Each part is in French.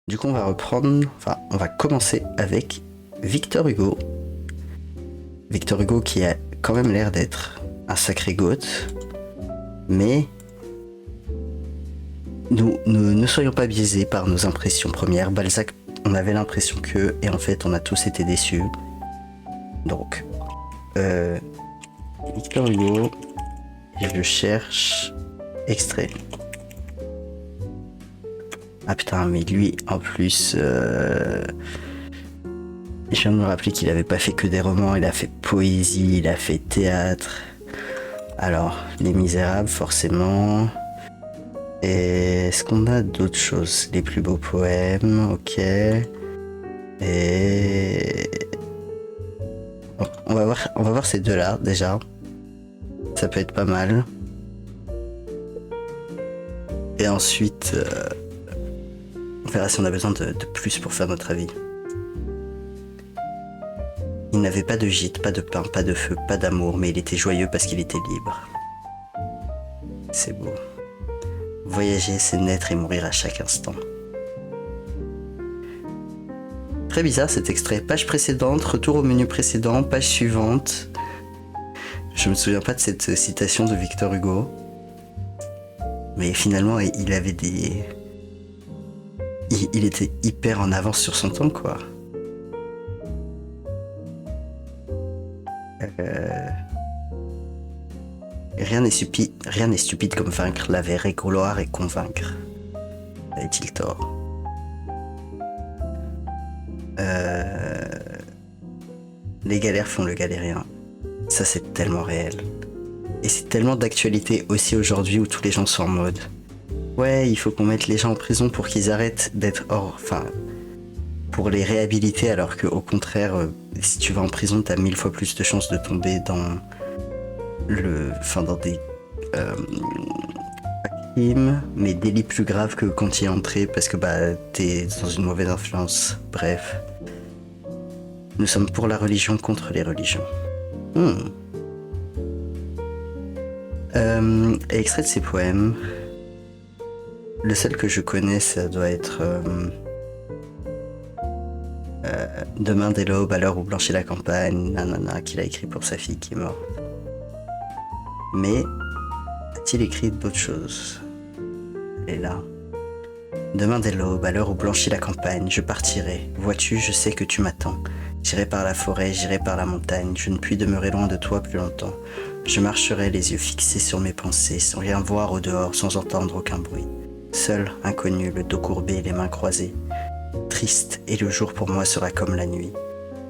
Du coup, on va reprendre, enfin, on va commencer avec Victor Hugo. Victor Hugo qui a quand même l'air d'être un sacré goth, mais nous ne soyons pas biaisés par nos impressions premières. Balzac, on avait l'impression que, et en fait, on a tous été déçus. Donc, Victor Hugo, je cherche extrait. Ah putain, mais lui, en plus, je viens de me rappeler qu'il avait pas fait que des romans, il a fait poésie, il a fait théâtre. Alors, Les Misérables, forcément. Et est-ce qu'on a d'autres choses? Les plus beaux poèmes, ok. Et bon, on va voir ces deux-là déjà. Ça peut être pas mal. Et ensuite, on verra si on a besoin de plus pour faire notre avis. Il n'avait pas de gîte, pas de pain, pas de feu, pas d'amour, mais il était joyeux parce qu'il était libre. C'est beau. Voyager, c'est naître et mourir à chaque instant. Très bizarre cet extrait. Page précédente, retour au menu précédent, page suivante. Je me souviens pas de cette citation de Victor Hugo. Mais finalement, il avait des... Il était hyper en avance sur son temps, quoi. Rien n'est stupide comme vaincre, laver et gloire et convaincre. Avait-il tort? Les galères font le galérien. Ça, c'est tellement réel. Et c'est tellement d'actualité aussi aujourd'hui où tous les gens sont en mode ouais, il faut qu'on mette les gens en prison pour qu'ils arrêtent d'être hors... Enfin, pour les réhabiliter, alors qu'au contraire, si tu vas en prison, t'as 1000 fois plus de chances de tomber dans dans des crimes, mais délits plus graves que quand tu y es entré parce que t'es dans une mauvaise influence. Bref. Nous sommes pour la religion contre les religions. Extrait de ses poèmes. Le seul que je connais, ça doit être Demain dès l'aube, à l'heure où blanchit la campagne, nanana, qu'il a écrit pour sa fille qui est morte. Mais a-t-il écrit d'autres choses? Elle est là. Demain dès l'aube, à l'heure où blanchit la campagne, je partirai. Vois-tu, je sais que tu m'attends. J'irai par la forêt, j'irai par la montagne, je ne puis demeurer loin de toi plus longtemps. Je marcherai les yeux fixés sur mes pensées, sans rien voir au dehors, sans entendre aucun bruit. Seul, inconnu, le dos courbé, les mains croisées. Triste, et le jour pour moi sera comme la nuit.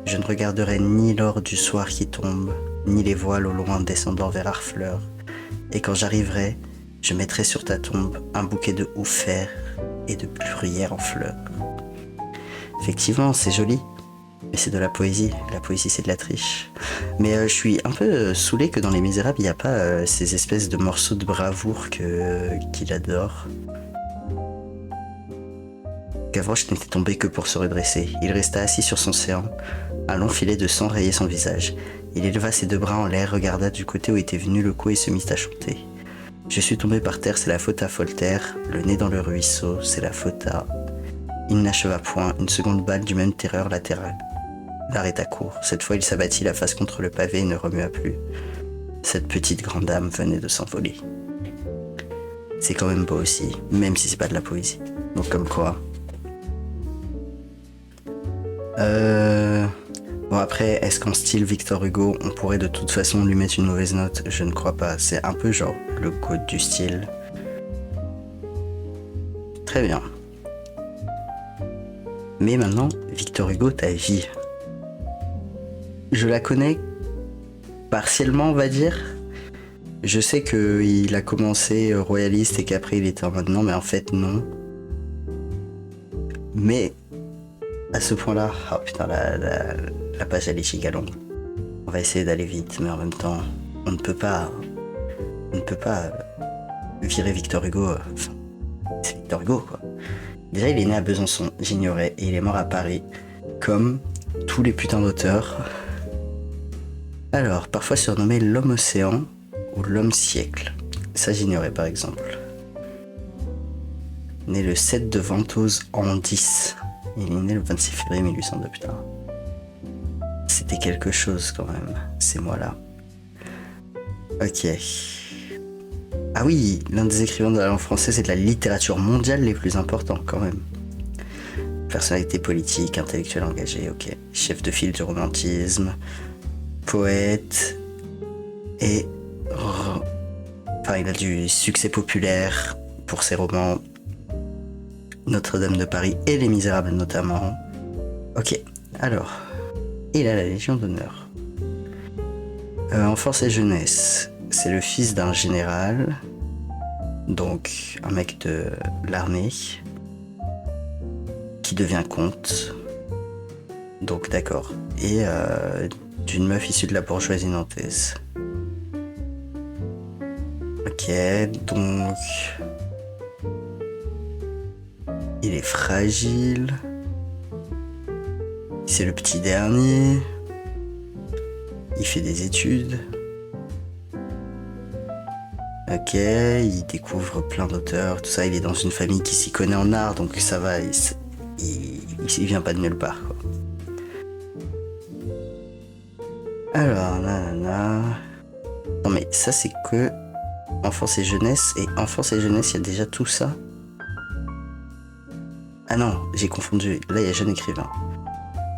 Je ne regarderai ni l'or du soir qui tombe, ni les voiles au loin descendant vers Harfleur. Et quand j'arriverai, je mettrai sur ta tombe un bouquet de houffères et de bruyères en fleurs. Effectivement, c'est joli, mais c'est de la poésie. La poésie, c'est de la triche. Mais je suis un peu saoulé que dans Les Misérables, il n'y a pas ces espèces de morceaux de bravoure qu'il adore. Gavroche n'était tombé que pour se redresser. Il resta assis sur son séant. Un long filet de sang rayait son visage. Il éleva ses deux bras en l'air, regarda du côté où était venu le coup et se mit à chanter. Je suis tombé par terre, c'est la faute à Voltaire. Le nez dans le ruisseau, c'est la faute à... Il n'acheva point. Une seconde balle du même terreur latérale l'arrêta court. Cette fois, il s'abattit la face contre le pavé et ne remua plus. Cette petite grande âme venait de s'envoler. C'est quand même beau aussi, même si c'est pas de la poésie. Donc comme quoi... Bon après, est-ce qu'en style Victor Hugo, on pourrait de toute façon lui mettre une mauvaise note? Je ne crois pas. C'est un peu genre le code du style. Très bien. Mais maintenant, Victor Hugo, ta vie. Je la connais partiellement, on va dire. Je sais qu'il a commencé royaliste et qu'après il était en mode non, mais en fait non. Mais à ce point-là, oh putain, la page elle est giga longue. On va essayer d'aller vite, mais en même temps, on ne peut pas virer Victor Hugo. Enfin, c'est Victor Hugo quoi. Déjà, il est né à Besançon, j'ignorais, et il est mort à Paris, comme tous les putains d'auteurs. Alors, parfois surnommé l'homme océan ou l'homme siècle. Ça, j'ignorais par exemple. Né le 7 de Ventose en 10. Il est né le 26 février 1802, putain. C'était quelque chose quand même, ces mois-là. Ok. Ah oui, l'un des écrivains de la langue française et de la littérature mondiale les plus importants quand même. Personnalité politique, intellectuel engagé, ok. Chef de file du romantisme, poète et... Enfin, il a du succès populaire pour ses romans Notre-Dame de Paris et Les Misérables notamment. Ok, alors, il a la Légion d'honneur. Enfance et jeunesse, c'est le fils d'un général, donc un mec de l'armée, qui devient comte, donc d'accord, et d'une meuf issue de la bourgeoisie nantaise. Ok, donc... Il est fragile. C'est le petit dernier. Il fait des études. Ok, il découvre plein d'auteurs, tout ça. Il est dans une famille qui s'y connaît en art, donc ça va. Il vient pas de nulle part, quoi. Alors, nanana. Non mais ça c'est que enfance et jeunesse. Et enfance et jeunesse, il y a déjà tout ça. Ah non, j'ai confondu. Là, il y a jeune écrivain.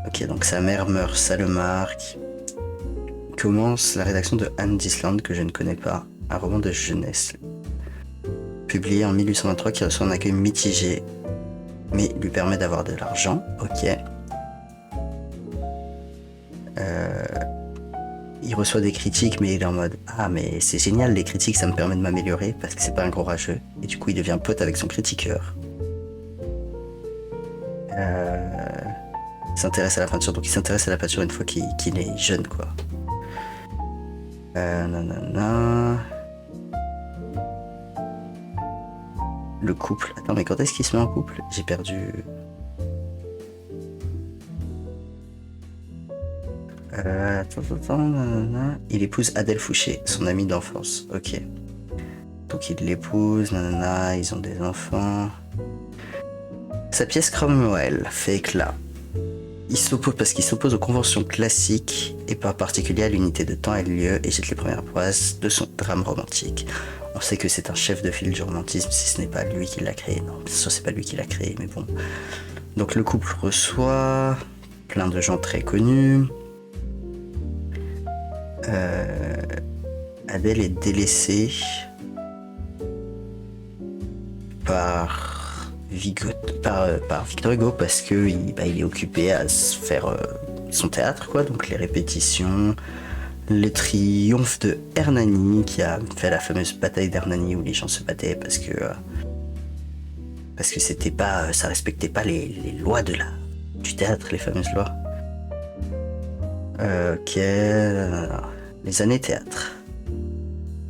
Ok, donc sa mère meurt, ça le marque. Commence la rédaction de Anne d'Islande, que je ne connais pas, un roman de jeunesse. Publié en 1823, qui reçoit un accueil mitigé, mais lui permet d'avoir de l'argent. Ok. Il reçoit des critiques, mais il est en mode « Ah, mais c'est génial, les critiques, ça me permet de m'améliorer, parce que c'est pas un gros rageux. » Et du coup, il devient pote avec son critiqueur. Il s'intéresse à la peinture, donc il s'intéresse à la peinture une fois qu'il est jeune, quoi. Nanana. Le couple. Attends, mais quand est-ce qu'il se met en couple? J'ai perdu... Attends, nanana. Il épouse Adèle Fouché, son amie d'enfance. Ok. Donc il l'épouse, nanana, ils ont des enfants. Sa pièce Cromwell fait éclat. Il s'oppose parce qu'il s'oppose aux conventions classiques et par particulier à l'unité de temps et de lieu et jette les premières braises de son drame romantique. On sait que c'est un chef de file du romantisme si ce n'est pas lui qui l'a créé. Non, bien sûr c'est pas lui qui l'a créé, mais bon. Donc le couple reçoit plein de gens très connus. Adèle est délaissée par Victor Hugo parce que il est occupé à se faire son théâtre, quoi, donc les répétitions, le triomphe de Hernani qui a fait la fameuse bataille d'Hernani où les gens se battaient parce que c'était pas, ça respectait pas les lois du théâtre, les fameuses lois. Ok, les années théâtre.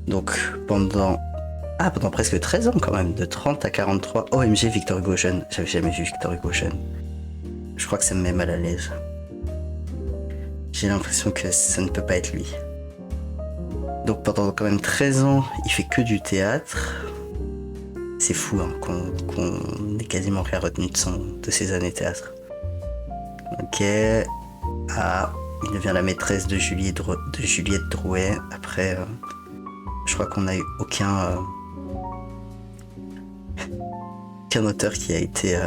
Donc pendant presque 13 ans quand même, de 30 à 43, OMG Victor Hugo jeune, j'avais jamais vu Victor Hugo jeune. Je crois que ça me met mal à l'aise. J'ai l'impression que ça ne peut pas être lui. Donc pendant quand même 13 ans, il fait que du théâtre. C'est fou hein, qu'on ait quasiment rien retenu de ses années théâtre. Ok. Ah, il devient la maîtresse de Juliette Drouet. Après, je crois qu'on n'a eu aucun auteur qui a été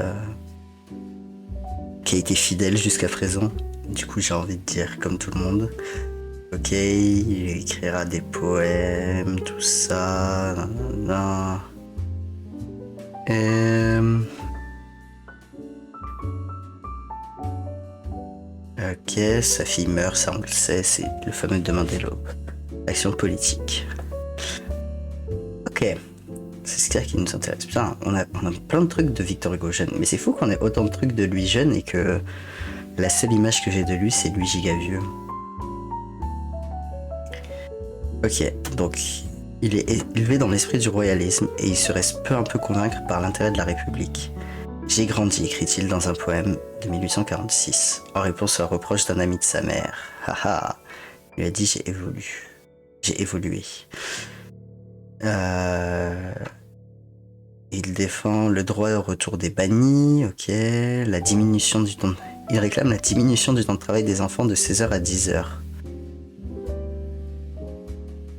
fidèle jusqu'à présent. Du coup, j'ai envie de dire comme tout le monde. Ok, il écrira des poèmes, tout ça. Nanana. Ok, sa fille meurt, ça on le sait, c'est le fameux Demain dès l'aube. Action politique. Ok, c'est ce qui nous intéresse. Putain, on a plein de trucs de Victor Hugo jeune, mais c'est fou qu'on ait autant de trucs de lui jeune et que la seule image que j'ai de lui, c'est lui giga vieux. Ok, donc il est élevé dans l'esprit du royalisme et il se laisse peu à peu convaincre par l'intérêt de la République. J'ai grandi, écrit-il dans un poème de 1846, en réponse à un reproche d'un ami de sa mère. Haha, il a dit j'ai évolué. Il défend le droit au retour des bannis, ok. La diminution du temps... Il réclame la diminution du temps de travail des enfants de 16h à 10h.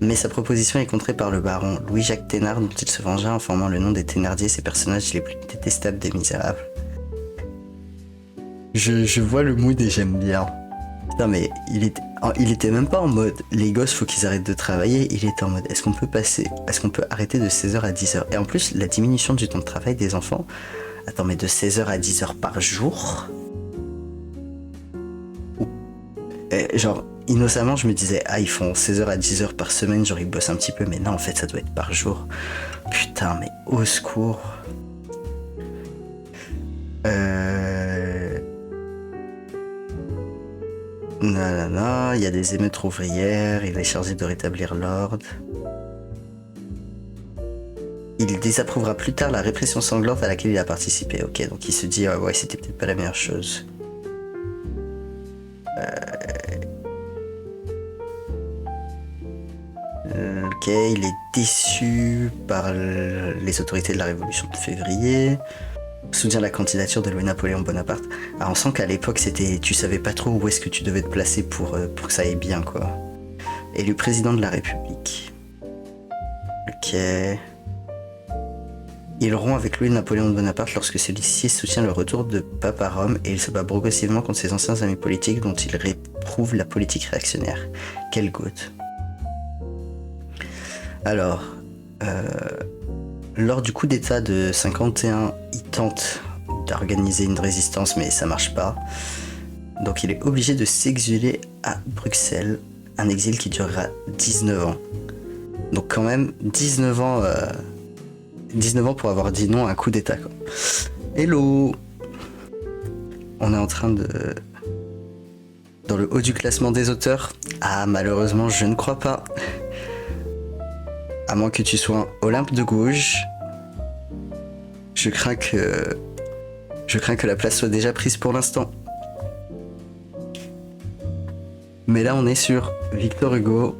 Mais sa proposition est contrée par le baron Louis-Jacques Thénard, dont il se vengea en formant le nom des Thénardier, ces personnages les plus détestables des Misérables. Je vois le mood et j'aime bien. Putain, mais il était même pas en mode les gosses faut qu'ils arrêtent de travailler, il était en mode est-ce qu'on peut arrêter de 16h à 10h. Et en plus la diminution du temps de travail des enfants, attends mais de 16h à 10h par jour. Genre innocemment je me disais ah ils font 16h à 10h par semaine, genre ils bossent un petit peu, mais non en fait ça doit être par jour. Putain mais au secours. Nanana, il y a des émeutes ouvrières, il est chargé de rétablir l'ordre. Il désapprouvera plus tard la répression sanglante à laquelle il a participé. Ok, donc il se dit ouais c'était peut-être pas la meilleure chose. Ok, il est déçu par les autorités de la Révolution de février. Soutient la candidature de Louis-Napoléon Bonaparte. Ah, on sent qu'à l'époque, tu savais pas trop où est-ce que tu devais te placer pour que ça aille bien, quoi. Élu président de la République. Ok. Il rompt avec Louis-Napoléon Bonaparte lorsque celui-ci soutient le retour de pape à Rome et il se bat progressivement contre ses anciens amis politiques dont il réprouve la politique réactionnaire. Quelle goutte. Alors, lors du coup d'état de 51, il tente d'organiser une résistance mais ça marche pas. Donc il est obligé de s'exiler à Bruxelles, un exil qui durera 19 ans. Donc quand même 19 ans pour avoir dit non à un coup d'état quoi. Hello. On est en train de... Dans le haut du classement des auteurs. Ah malheureusement je ne crois pas. À moins que tu sois un Olympe de Gouges. Je crains que la place soit déjà prise pour l'instant. Mais là on est sur Victor Hugo.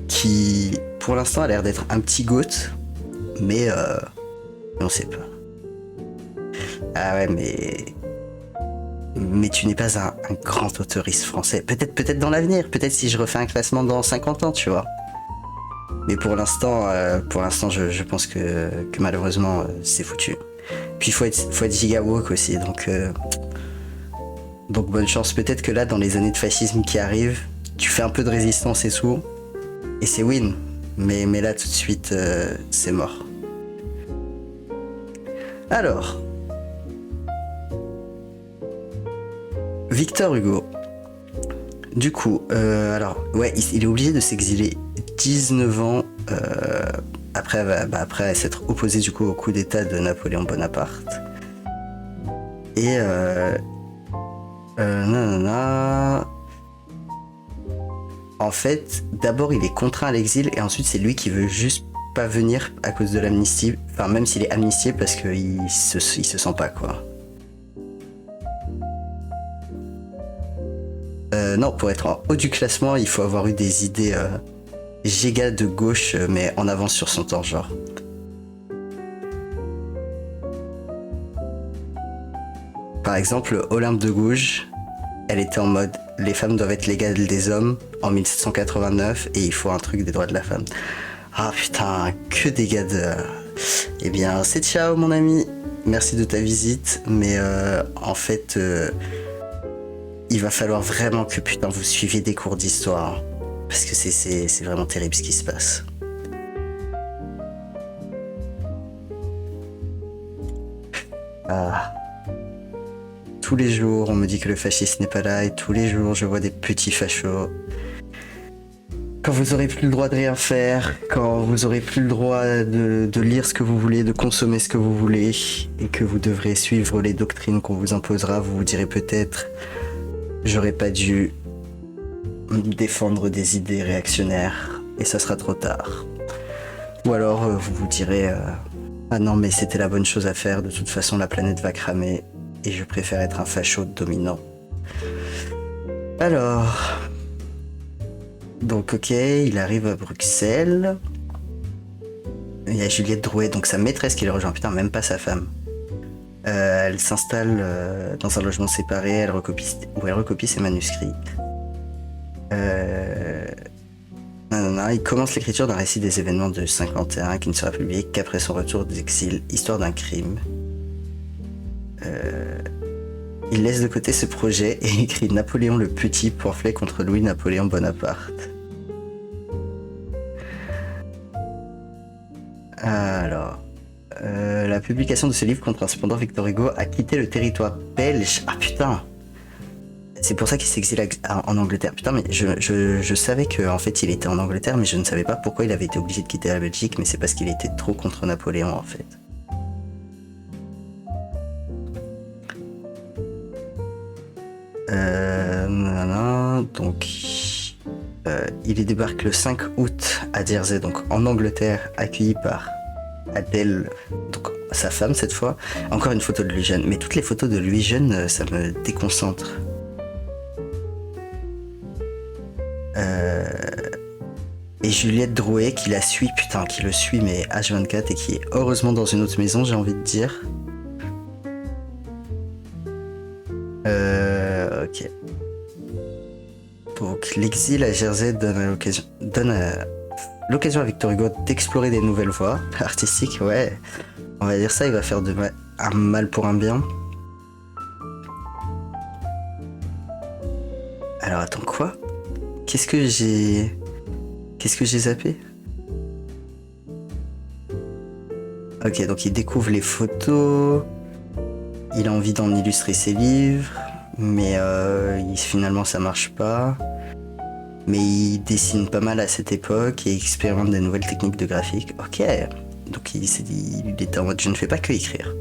Qui pour l'instant a l'air d'être un petit goth. Mais on sait pas. Ah ouais mais tu n'es pas un grand auteuriste français. Peut-être dans l'avenir. Peut-être si je refais un classement dans 50 ans, tu vois. Mais pour l'instant, je pense que malheureusement, c'est foutu. Puis faut être giga woke aussi, donc bonne chance. Peut-être que là, dans les années de fascisme qui arrivent, tu fais un peu de résistance et tout, et c'est win. Mais là, tout de suite, c'est mort. Alors, Victor Hugo. Du coup, ouais, il est obligé de s'exiler 19 ans après s'être opposé du coup au coup d'état de Napoléon Bonaparte. Et en fait, d'abord il est contraint à l'exil et ensuite c'est lui qui veut juste pas venir à cause de l'amnistie. Enfin, même s'il est amnistié parce qu'il se sent pas quoi. Non, pour être en haut du classement, il faut avoir eu des idées giga de gauche, mais en avance sur son temps, genre. Par exemple, Olympe de Gouges, elle était en mode les femmes doivent être l'égale des hommes en 1789 et il faut un truc des droits de la femme. Ah putain, que des gars de... Eh bien, c'est ciao mon ami, merci de ta visite, mais en fait... il va falloir vraiment que putain vous suiviez des cours d'histoire. Parce que c'est vraiment terrible ce qui se passe. Ah. Tous les jours on me dit que le fascisme n'est pas là et tous les jours je vois des petits fachos. Quand vous aurez plus le droit de rien faire, quand vous aurez plus le droit de lire ce que vous voulez, de consommer ce que vous voulez, et que vous devrez suivre les doctrines qu'on vous imposera, vous vous direz peut-être j'aurais pas dû défendre des idées réactionnaires et ça sera trop tard. Ou alors vous vous direz ah non mais c'était la bonne chose à faire, de toute façon la planète va cramer et je préfère être un facho dominant. Alors... Donc ok, il arrive à Bruxelles. Il y a Juliette Drouet, donc sa maîtresse qui le rejoint. Putain, même pas sa femme. Elle s'installe dans un logement séparé, elle recopie ses manuscrits. Il commence l'écriture d'un récit des événements de 51 qui ne sera publié qu'après son retour d'exil, histoire d'un crime. Il laisse de côté ce projet et écrit Napoléon le Petit, pamphlet contre Louis-Napoléon Bonaparte. Alors, la publication de ce livre contre un cependant Victor Hugo a quitté le territoire belge. Ah putain! C'est pour ça qu'il s'exile en Angleterre. Putain, mais je savais qu'en fait il était en Angleterre, mais je ne savais pas pourquoi il avait été obligé de quitter la Belgique, mais c'est parce qu'il était trop contre Napoléon en fait. Donc, il y débarque le 5 août à Jersey, donc en Angleterre, accueilli par Adèle, donc sa femme cette fois. Encore une photo de lui jeune, mais toutes les photos de lui jeune, ça me déconcentre. Et Juliette Drouet qui la suit, putain, qui le suit mais H24 et qui est heureusement dans une autre maison, j'ai envie de dire. Ok. Donc l'exil à Jersey donne l'occasion à Victor Hugo d'explorer des nouvelles voies artistiques, ouais. On va dire ça, il va faire un mal pour un bien. Alors attends, quoi? Qu'est-ce que j'ai zappé? Ok, donc il découvre les photos, il a envie d'en illustrer ses livres, mais finalement ça marche pas. Mais il dessine pas mal à cette époque et expérimente des nouvelles techniques de graphique. Ok, donc il s'est dit, il était en mode je ne fais pas que écrire.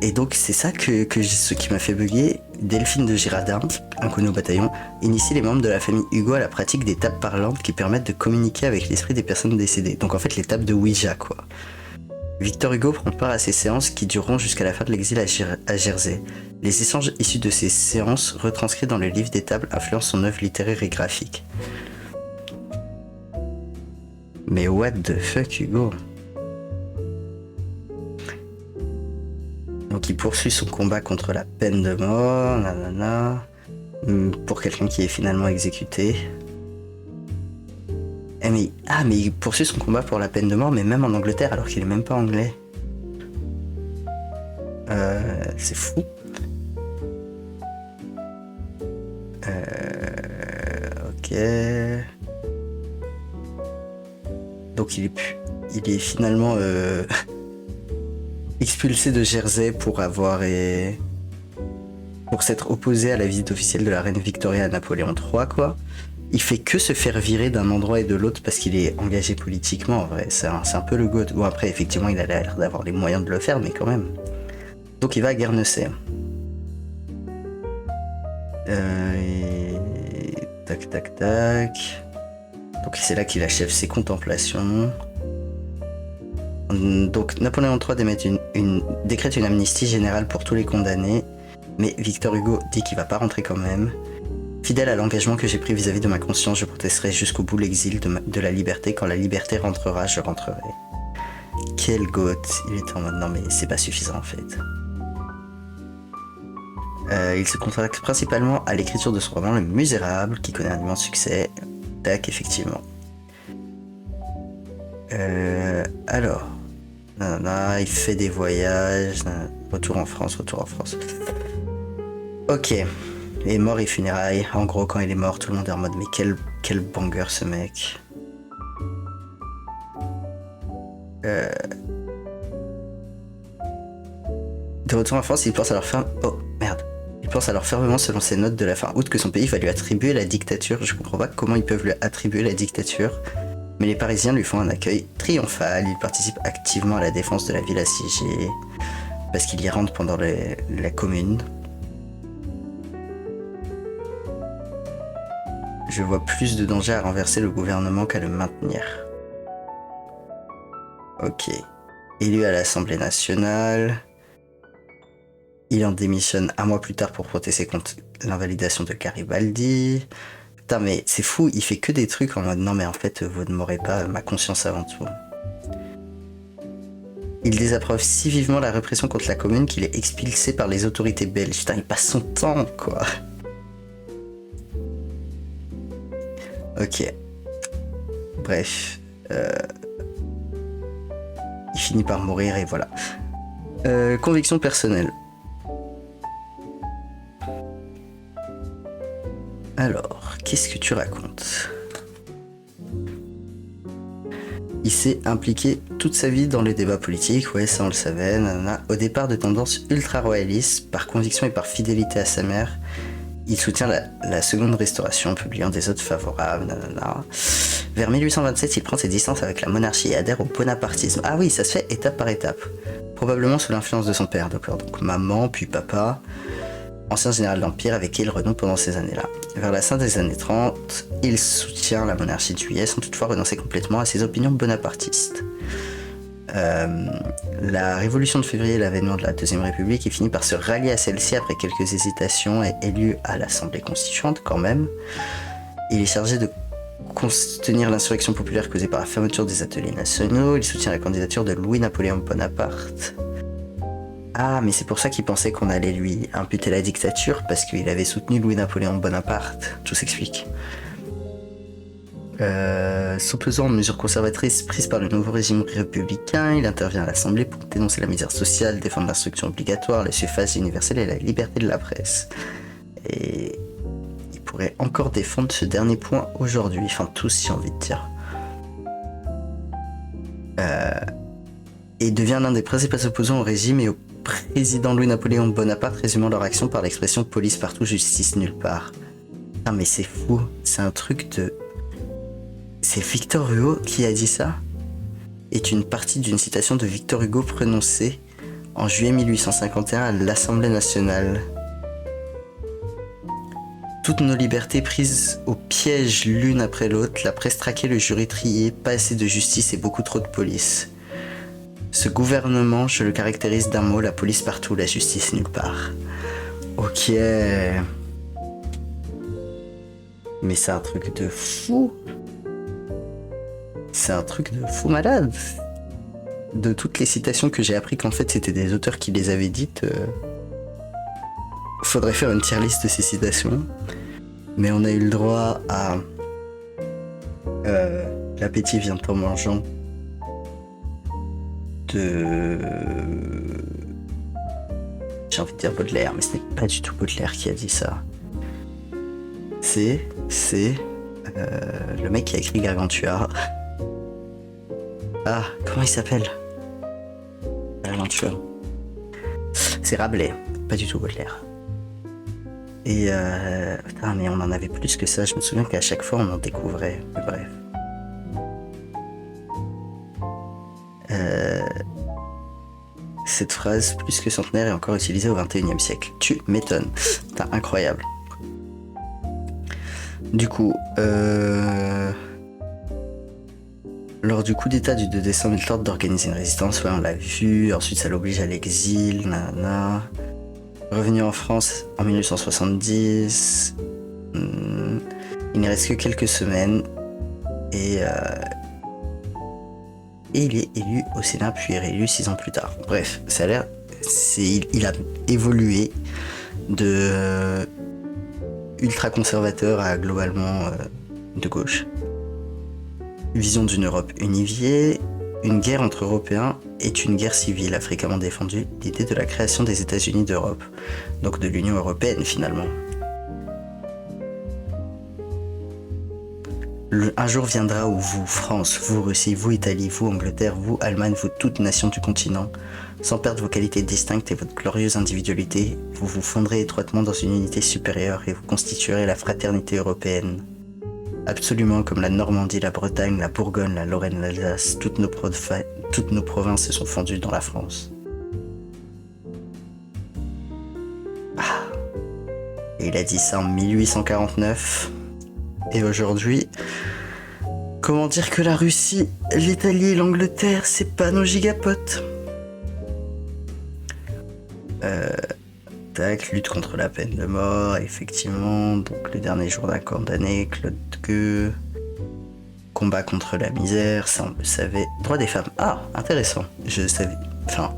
Et donc c'est ça ce qui m'a fait bugger. Delphine de Girardin, inconnue au bataillon, initie les membres de la famille Hugo à la pratique des tables parlantes qui permettent de communiquer avec l'esprit des personnes décédées. Donc en fait les tables de Ouija quoi. Victor Hugo prend part à ces séances qui dureront jusqu'à la fin de l'exil à Jersey. Les échanges issus de ces séances, retranscrits dans le livre des tables, influencent son œuvre littéraire et graphique. Mais what the fuck Hugo? Donc il poursuit son combat contre la peine de mort, nanana, pour quelqu'un qui est finalement exécuté. Mais il poursuit son combat pour la peine de mort, mais même en Angleterre, alors qu'il est même pas anglais. C'est fou. Ok. Donc il est finalement expulsé de Jersey pour s'être opposé à la visite officielle de la reine Victoria à Napoléon III, quoi. Il fait que se faire virer d'un endroit et de l'autre parce qu'il est engagé politiquement, en vrai. C'est un peu le goût. Bon, après, effectivement, il a l'air d'avoir les moyens de le faire, mais quand même. Donc, il va à Guernesey. Tac, tac, tac. Donc, c'est là qu'il achève ses contemplations. Donc, Napoléon III décrète une amnistie générale pour tous les condamnés, mais Victor Hugo dit qu'il va pas rentrer quand même. Fidèle à l'engagement que j'ai pris vis-à-vis de ma conscience, je protesterai jusqu'au bout l'exil de la liberté. Quand la liberté rentrera, je rentrerai. Quel goth. Il était en mode non mais c'est pas suffisant en fait. Il se consacre principalement à l'écriture de son roman Le Misérable, qui connaît un immense succès. Tac, effectivement. Alors. Il fait des voyages. Retour en France. Ok. Et mort et funérailles. En gros, quand il est mort, tout le monde est en mode mais quel banger ce mec. De retour en France, il pense alors fermement selon ses notes de la fin août que son pays va lui attribuer la dictature. Je comprends pas comment ils peuvent lui attribuer la dictature. Mais les Parisiens lui font un accueil triomphal. Il participe activement à la défense de la ville assiégée. Parce qu'il y rentre pendant la commune. Je vois plus de danger à renverser le gouvernement qu'à le maintenir. Ok. Élu à l'Assemblée nationale. Il en démissionne un mois plus tard pour protester contre l'invalidation de Garibaldi. Putain, mais c'est fou, il fait que des trucs en mode non, mais en fait, vous ne m'aurez pas, ma conscience avant tout. Il désapprouve si vivement la répression contre la commune qu'il est expulsé par les autorités belges. Putain, il passe son temps, quoi. Ok. Bref. Il finit par mourir et voilà. Conviction personnelle. Alors, qu'est-ce que tu racontes ? Il s'est impliqué toute sa vie dans les débats politiques, ouais, ça on le savait, nanana. Au départ de tendance ultra-royaliste, par conviction et par fidélité à sa mère, il soutient la seconde restauration, publiant des notes favorables, nanana. Vers 1827, il prend ses distances avec la monarchie et adhère au bonapartisme. Ah oui, ça se fait étape par étape. Probablement sous l'influence de son père, d'accord. Donc maman, puis papa, ancien général d'Empire avec qui il renoue pendant ces années-là. Vers la fin des années 30, il soutient la monarchie de Juillet sans toutefois renoncer complètement à ses opinions bonapartistes. La révolution de février et l'avènement de la Deuxième République, il finit par se rallier à celle-ci après quelques hésitations et élu à l'Assemblée constituante quand même. Il est chargé de contenir l'insurrection populaire causée par la fermeture des ateliers nationaux. Il soutient la candidature de Louis-Napoléon Bonaparte. Ah, mais c'est pour ça qu'il pensait qu'on allait lui imputer la dictature, parce qu'il avait soutenu Louis-Napoléon Bonaparte. Tout s'explique. S'opposant aux mesures conservatrices prises par le nouveau régime républicain, il intervient à l'Assemblée pour dénoncer la misère sociale, défendre l'instruction obligatoire, le suffrage universel et la liberté de la presse. Et il pourrait encore défendre ce dernier point aujourd'hui, enfin tous, j'ai envie de dire. Et devient l'un des principaux opposants au régime et au président Louis-Napoléon Bonaparte, résumant leur action par l'expression « police partout, justice nulle part ». Ah mais c'est fou, c'est un truc de... C'est Victor Hugo qui a dit ça, est une partie d'une citation de Victor Hugo prononcée en juillet 1851 à l'Assemblée nationale. Toutes nos libertés prises au piège l'une après l'autre, la presse traquée, le jury trié, pas assez de justice et beaucoup trop de police. Ce gouvernement, je le caractérise d'un mot, la police partout, la justice nulle part. Ok. Mais c'est un truc de fou. C'est un truc de fou malade. De toutes les citations que j'ai appris qu'en fait c'était des auteurs qui les avaient dites, faudrait faire une tier list de ces citations. Mais on a eu le droit à l'appétit vient en mangeant de... J'ai envie de dire Baudelaire, mais ce n'est pas du tout Baudelaire qui a dit ça. C'est le mec qui a écrit Gargantua. Ah, comment il s'appelle? Gargantua. C'est Rabelais, pas du tout Baudelaire. Et putain, mais on en avait plus que ça. Je me souviens qu'à chaque fois on en découvrait. Mais bref. Cette phrase, plus que centenaire, est encore utilisée au XXIe siècle. Tu m'étonnes. Putain, incroyable. Du coup, lors du coup d'état du 2 décembre, il tente d'organiser une résistance, ouais, on l'a vu. Ensuite, ça l'oblige à l'exil, nanana. Revenu en France en 1870, il n'y reste que quelques semaines et il est élu au Sénat puis réélu 6 ans plus tard. Bref, ça a l'air, il a évolué de ultra conservateur à globalement de gauche. Vision d'une Europe unifiée. Une guerre entre Européens est une guerre civile, a fréquemment défendu l'idée de la création des États-Unis d'Europe, donc de l'Union européenne finalement. Un jour viendra où vous, France, vous, Russie, vous, Italie, vous, Angleterre, vous, Allemagne, vous, toutes nations du continent, sans perdre vos qualités distinctes et votre glorieuse individualité, vous vous fondrez étroitement dans une unité supérieure et vous constituerez la fraternité européenne. Absolument comme la Normandie, la Bretagne, la Bourgogne, la Lorraine, l'Alsace, toutes nos provinces se sont fondues dans la France. Ah. Et il a dit ça en 1849. Et aujourd'hui, comment dire que la Russie, l'Italie et l'Angleterre, c'est pas nos gigapotes. Tac, lutte contre la peine de mort, effectivement. Donc le dernier jour d'un condamné, Claude Gueux. Combat contre la misère, ça on le savait. Droit des femmes, ah, intéressant. Je savais. Enfin,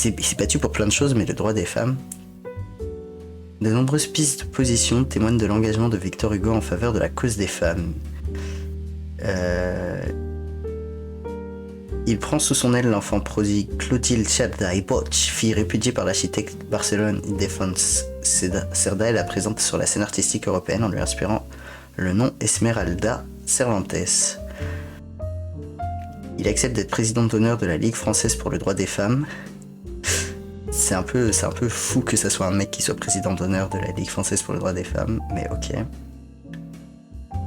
il s'est battu pour plein de choses, mais le droit des femmes. De nombreuses pistes de position témoignent de l'engagement de Victor Hugo en faveur de la cause des femmes. Il prend sous son aile l'enfant prodigue Clotilde Cerda i Bosch, fille répudiée par l'architecte Barcelone Ildefons Cerda, et la présente sur la scène artistique européenne en lui inspirant le nom Esmeralda Cervantes. Il accepte d'être président d'honneur de la Ligue française pour le droit des femmes. C'est un peu fou que ça soit un mec qui soit président d'honneur de la Ligue française pour le droit des femmes, mais ok.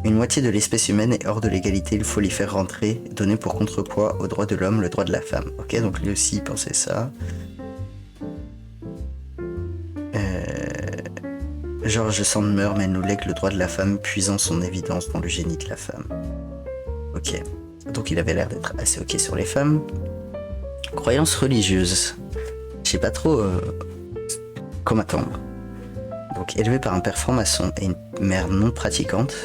Une moitié de l'espèce humaine est hors de l'égalité, il faut l'y faire rentrer, donner pour contrepoids au droit de l'homme le droit de la femme. Ok, donc lui aussi il pensait ça. Georges Sand meurt mais nous lègue le droit de la femme, puisant son évidence dans le génie de la femme. Ok, donc il avait l'air d'être assez ok sur les femmes. Croyances religieuses. Je sais pas trop comment attendre. Donc élevé par un père franc-maçon et une mère non pratiquante.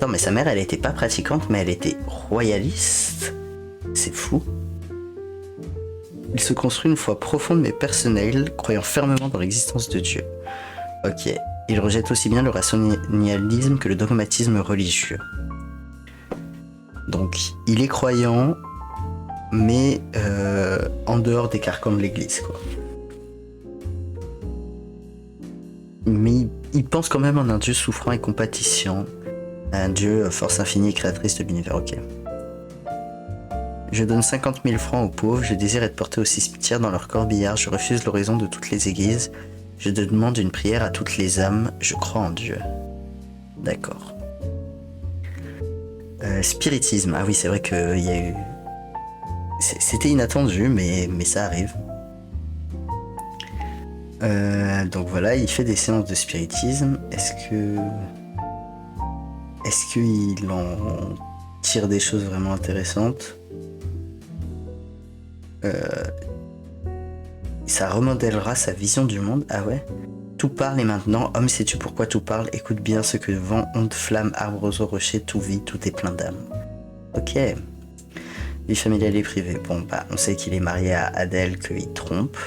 Non mais sa mère elle était pas pratiquante mais elle était royaliste. C'est fou. Il se construit une foi profonde mais personnelle, croyant fermement dans l'existence de Dieu. Ok. Il rejette aussi bien le rationalisme que le dogmatisme religieux. Donc il est croyant mais en dehors des carcans de l'église quoi. Mais il pense quand même en un Dieu souffrant et compatissant. Un Dieu, force infinie et créatrice de l'univers, ok. Je donne 50 000 francs aux pauvres, je désire être porté au cimetière dans leur corbillard, je refuse l'oraison de toutes les églises, je demande une prière à toutes les âmes, je crois en Dieu. D'accord. Spiritisme, ah oui c'est vrai qu'il y a eu... C'était inattendu, mais ça arrive. Donc voilà, il fait des séances de spiritisme. Est-ce qu'il en tire des choses vraiment intéressantes? Ça remodèlera sa vision du monde. Ah ouais. Tout parle et maintenant, homme sais-tu pourquoi tout parle? Écoute bien ce que vent, onde, flamme, arbres aux rochers, tout vit, tout est plein d'âme. Ok. Vie familiale et privée. Bon bah on sait qu'il est marié à Adèle, qu'il trompe.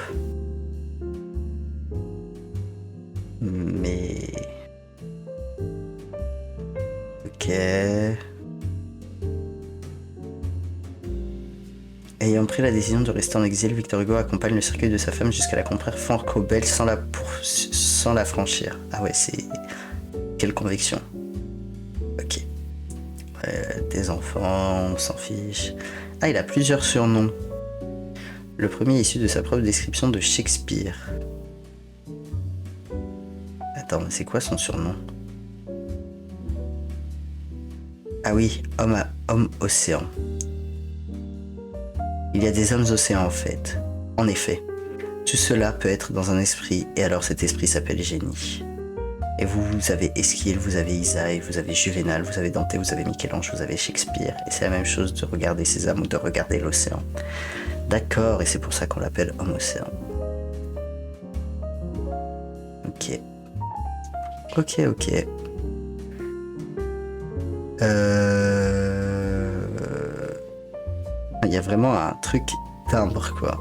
Mais... Ok... Ayant pris la décision de rester en exil, Victor Hugo accompagne le cercueil de sa femme jusqu'à la contraire Fort-Cobel sans la franchir. Ah ouais, c'est... Quelle conviction. Ok. Des enfants, on s'en fiche. Ah, il a plusieurs surnoms. Le premier est issu de sa propre description de Shakespeare. Attends, c'est quoi son surnom? Ah oui, homme océan. Il y a des hommes océans en fait. En effet, tout cela peut être dans un esprit, et alors cet esprit s'appelle génie. Et vous avez Eschyle, vous avez Isaïe, vous avez Juvénal, vous avez Dante, vous avez Michel-Ange, vous avez Shakespeare. Et c'est la même chose de regarder Sésame ou de regarder l'océan. D'accord, et c'est pour ça qu'on l'appelle homme océan. Ok. Ok. Il y a vraiment un truc timbre, quoi.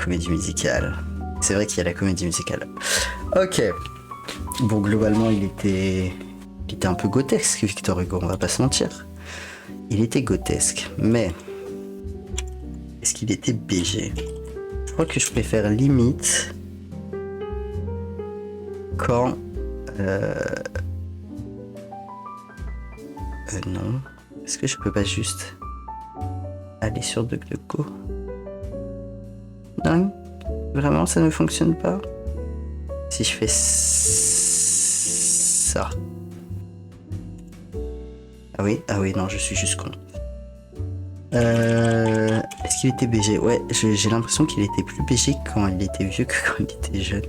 Comédie musicale. C'est vrai qu'il y a la comédie musicale. Ok. Bon, globalement, il était un peu grotesque, Victor Hugo, on va pas se mentir. Il était grotesque, mais... Est-ce qu'il était BG? Je crois que je préfère limite... Quand... non. Est-ce que je peux pas juste... aller sur DuckDuckGo? Non? Vraiment, ça ne fonctionne pas? Si je fais ça... Ah oui, non, je suis juste con. Est-ce qu'il était BG? Ouais, j'ai l'impression qu'il était plus BG quand il était vieux que quand il était jeune.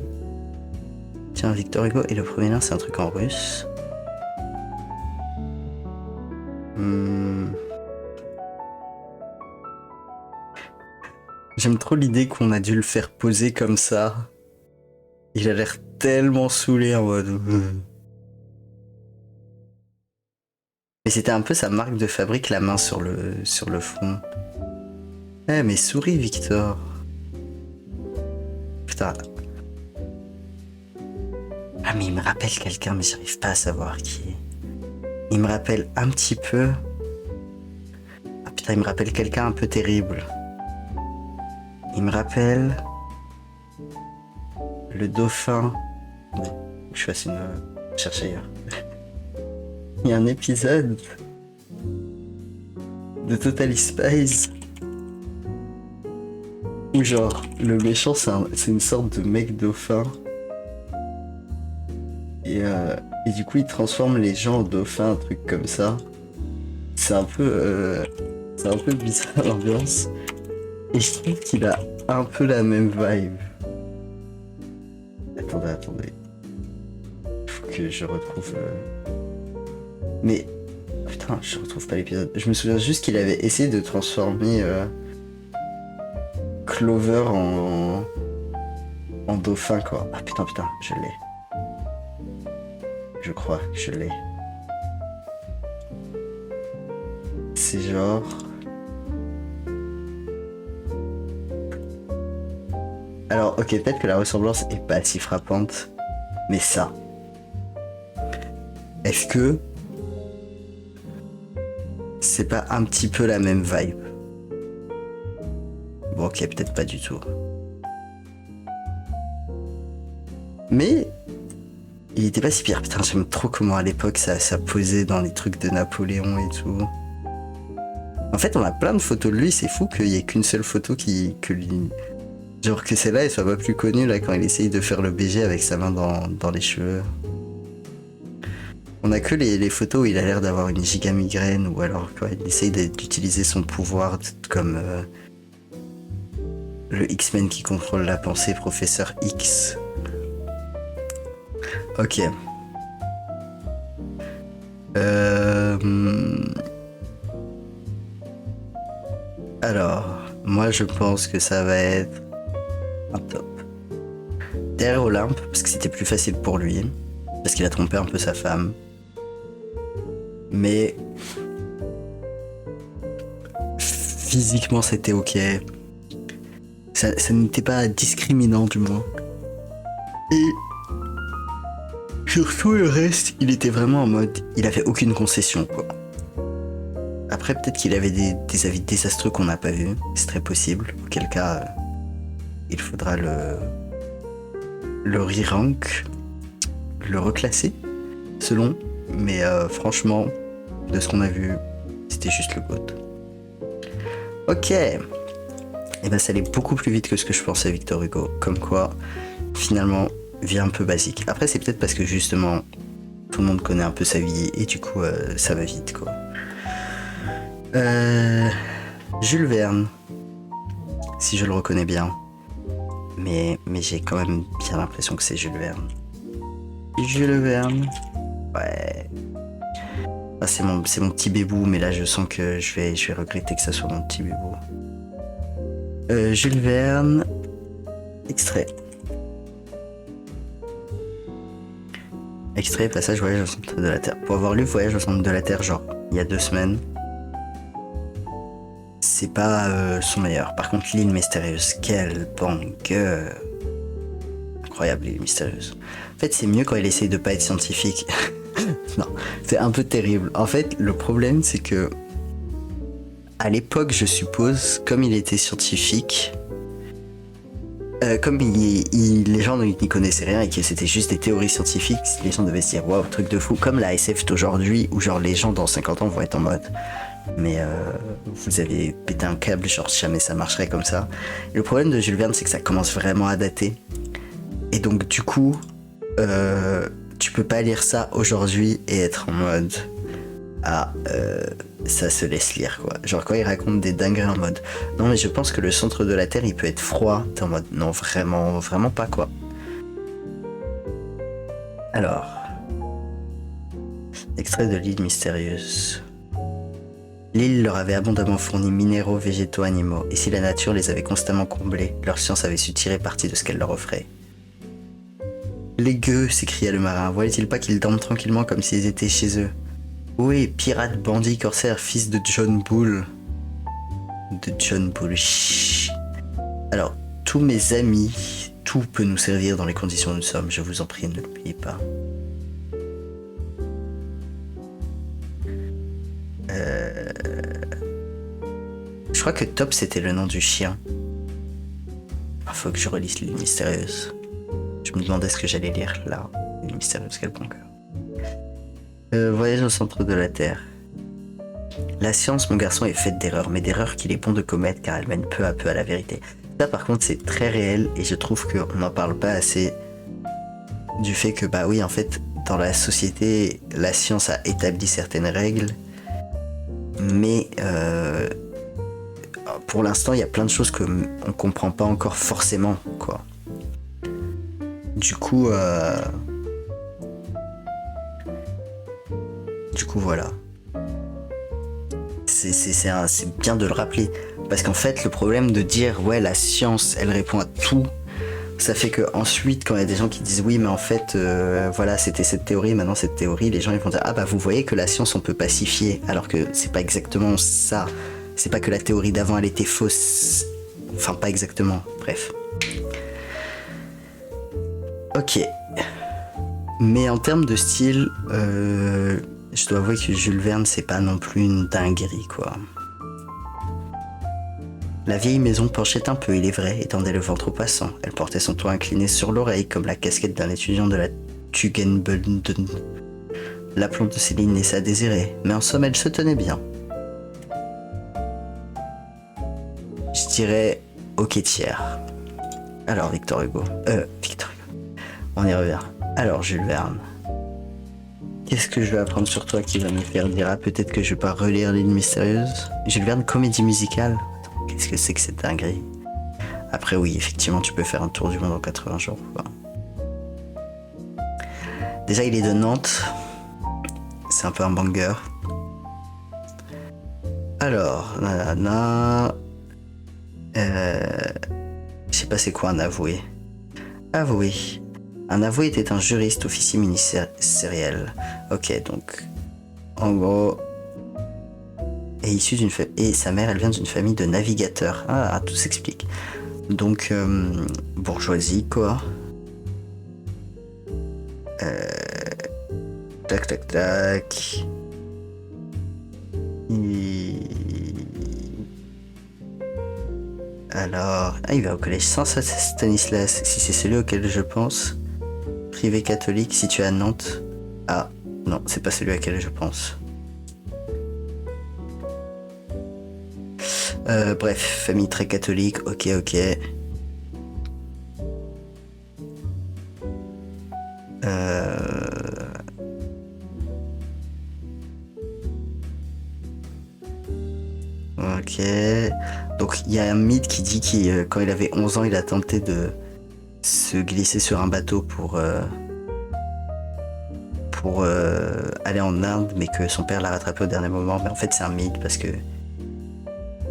Tiens, Victor Hugo, et le premier nain, c'est un truc en russe. J'aime trop l'idée qu'on a dû le faire poser comme ça. Il a l'air tellement saoulé en mode. Mais c'était un peu sa marque de fabrique, la main sur le front. Eh, mais souris, Victor. Putain. Ah, mais il me rappelle quelqu'un, mais j'arrive pas à savoir qui. Il me rappelle un petit peu. Ah putain, il me rappelle quelqu'un un peu terrible. Il me rappelle le dauphin. Je fasse une cherche ailleurs. Il y a un épisode de Totally Spies où genre le méchant c'est une sorte de mec dauphin et du coup il transforme les gens en dauphins, un truc comme ça. C'est un peu bizarre l'ambiance et je trouve qu'il a un peu la même vibe. Attendez. Il faut que je retrouve... Mais... Putain, je retrouve pas l'épisode. Je me souviens juste qu'il avait essayé de transformer Clover en dauphin, quoi. Ah putain, je l'ai. Je crois que je l'ai. C'est genre... Alors, ok, peut-être que la ressemblance est pas si frappante, mais ça. Est-ce que c'est pas un petit peu la même vibe? Bon, ok, peut-être pas du tout. Mais il était pas si pire. Putain, j'aime trop comment à l'époque ça posait dans les trucs de Napoléon et tout. En fait, on a plein de photos de lui, c'est fou qu'il y ait qu'une seule photo que lui... Genre que celle-là, elle soit pas plus connue là quand il essaye de faire le BG avec sa main dans les cheveux. On a que les photos où il a l'air d'avoir une giga migraine ou alors quoi, il essaye d'utiliser son pouvoir comme le X-Men qui contrôle la pensée, Professeur X. Ok. Alors, moi je pense que ça va être un top. Derrière Olympe, parce que c'était plus facile pour lui, parce qu'il a trompé un peu sa femme. Mais physiquement c'était ok. Ça n'était pas discriminant du moins. Et surtout le reste, il était vraiment en mode... Il avait aucune concession quoi. Après peut-être qu'il avait des avis désastreux qu'on n'a pas vus. C'est très possible. Auquel cas, il faudra le re-rank, le reclasser selon. Mais franchement, de ce qu'on a vu, c'était juste le GOAT. Ok. Et ben ça allait beaucoup plus vite que ce que je pensais, Victor Hugo. Comme quoi, finalement, vie un peu basique. Après, c'est peut-être parce que justement, tout le monde connaît un peu sa vie et du coup, ça va vite, quoi. Jules Verne, si je le reconnais bien. Mais j'ai quand même bien l'impression que c'est Jules Verne. Jules Verne. Ouais. Ah, c'est mon petit bébou, mais là je sens que je vais regretter que ça soit mon petit bébou. Jules Verne. Extrait. Extrait, passage, voyage au centre de la Terre. Pour avoir lu Voyage au centre de la Terre, genre, il y a 2 semaines, c'est pas son meilleur. Par contre, L'île mystérieuse, quel banger. Incroyable, L'île mystérieuse. En fait, c'est mieux quand il essaye de pas être scientifique. Non, c'est un peu terrible. En fait, le problème, c'est que à l'époque, je suppose, comme il était scientifique, comme les gens n'y connaissaient rien et que c'était juste des théories scientifiques, les gens devaient se dire waouh, truc de fou, comme la SF d'aujourd'hui où genre les gens dans 50 ans vont être en mode mais vous avez pété un câble, genre jamais ça marcherait comme ça. Et le problème de Jules Verne, c'est que ça commence vraiment à dater. Et donc du coup, tu peux pas lire ça aujourd'hui et être en mode ah ça se laisse lire quoi. Genre quand il raconte des dingueries en mode non mais je pense que le centre de la Terre il peut être froid, t'es en mode non vraiment pas quoi. Alors, extrait de L'île mystérieuse. L'île leur avait abondamment fourni minéraux, végétaux, animaux, et si la nature les avait constamment comblés, leur science avait su tirer parti de ce qu'elle leur offrait. Les gueux, s'écria le marin. Voyait-il pas qu'ils dorment tranquillement comme s'ils étaient chez eux? Oui, pirate, bandit, corsaire, fils de John Bull. De John Bull. Chut. Alors, tous mes amis, tout peut nous servir dans les conditions où nous sommes. Je vous en prie, ne l'oubliez pas. Je crois que Top c'était le nom du chien. Faut que je relise l'île mystérieuse. Je me demandais ce que j'allais lire là. L'île mystérieuse, quel bon cœur. Voyage au centre de la Terre. La science, mon garçon, est faite d'erreurs, mais d'erreurs qu'il est bon de commettre car elle mène peu à peu à la vérité. Ça par contre c'est très réel et je trouve qu'on n'en parle pas assez du fait que bah oui en fait dans la société la science a établi certaines règles mais pour l'instant il y a plein de choses qu'on comprend pas encore forcément quoi. Du coup voilà. C'est bien de le rappeler. Parce qu'en fait, le problème de dire ouais la science elle répond à tout, ça fait que ensuite quand il y a des gens qui disent oui mais en fait voilà c'était cette théorie, maintenant cette théorie, les gens ils vont dire ah bah vous voyez que la science on peut pacifier alors que c'est pas exactement ça. C'est pas que la théorie d'avant elle était fausse. Enfin pas exactement, bref. Ok. Mais en termes de style, je dois avouer que Jules Verne c'est pas non plus une dinguerie quoi. La vieille maison penchait un peu, il est vrai, et tendait le ventre aux passants. Elle portait son toit incliné sur l'oreille, comme la casquette d'un étudiant de la Tugendbunden. L'aplomb de ses lignes laissait à désirer, mais en somme, elle se tenait bien. Je dirais au quêtière. Alors, Victor Hugo. On y revient. Alors, Jules Verne. Qu'est-ce que je vais apprendre sur toi qui va me faire dire ah, peut-être que je vais pas relire l'île mystérieuse? Jules Verne, comédie musicale? Qu'est-ce que c'est que cette dinguerie? Après oui, effectivement, tu peux faire un tour du monde en 80 jours. Quoi. Déjà, il est de Nantes. C'est un peu un banger. Alors, nanana... je sais pas c'est quoi un avoué. Avoué. Un avoué était un juriste, officier ministériel. Ok, donc... En gros... est issu d'une et sa mère elle vient d'une famille de navigateurs. Ah, tout s'explique. Donc bourgeoisie quoi. Tac tac tac. Alors, il va au collège Saint-Stanislas, si c'est celui auquel je pense. Privé catholique situé à Nantes. Ah, non, c'est pas celui auquel je pense. Bref, famille très catholique, ok. Ok. Donc il y a un mythe qui dit que quand il avait 11 ans, il a tenté de se glisser sur un bateau pour aller en Inde, mais que son père l'a rattrapé au dernier moment. Mais en fait, c'est un mythe parce que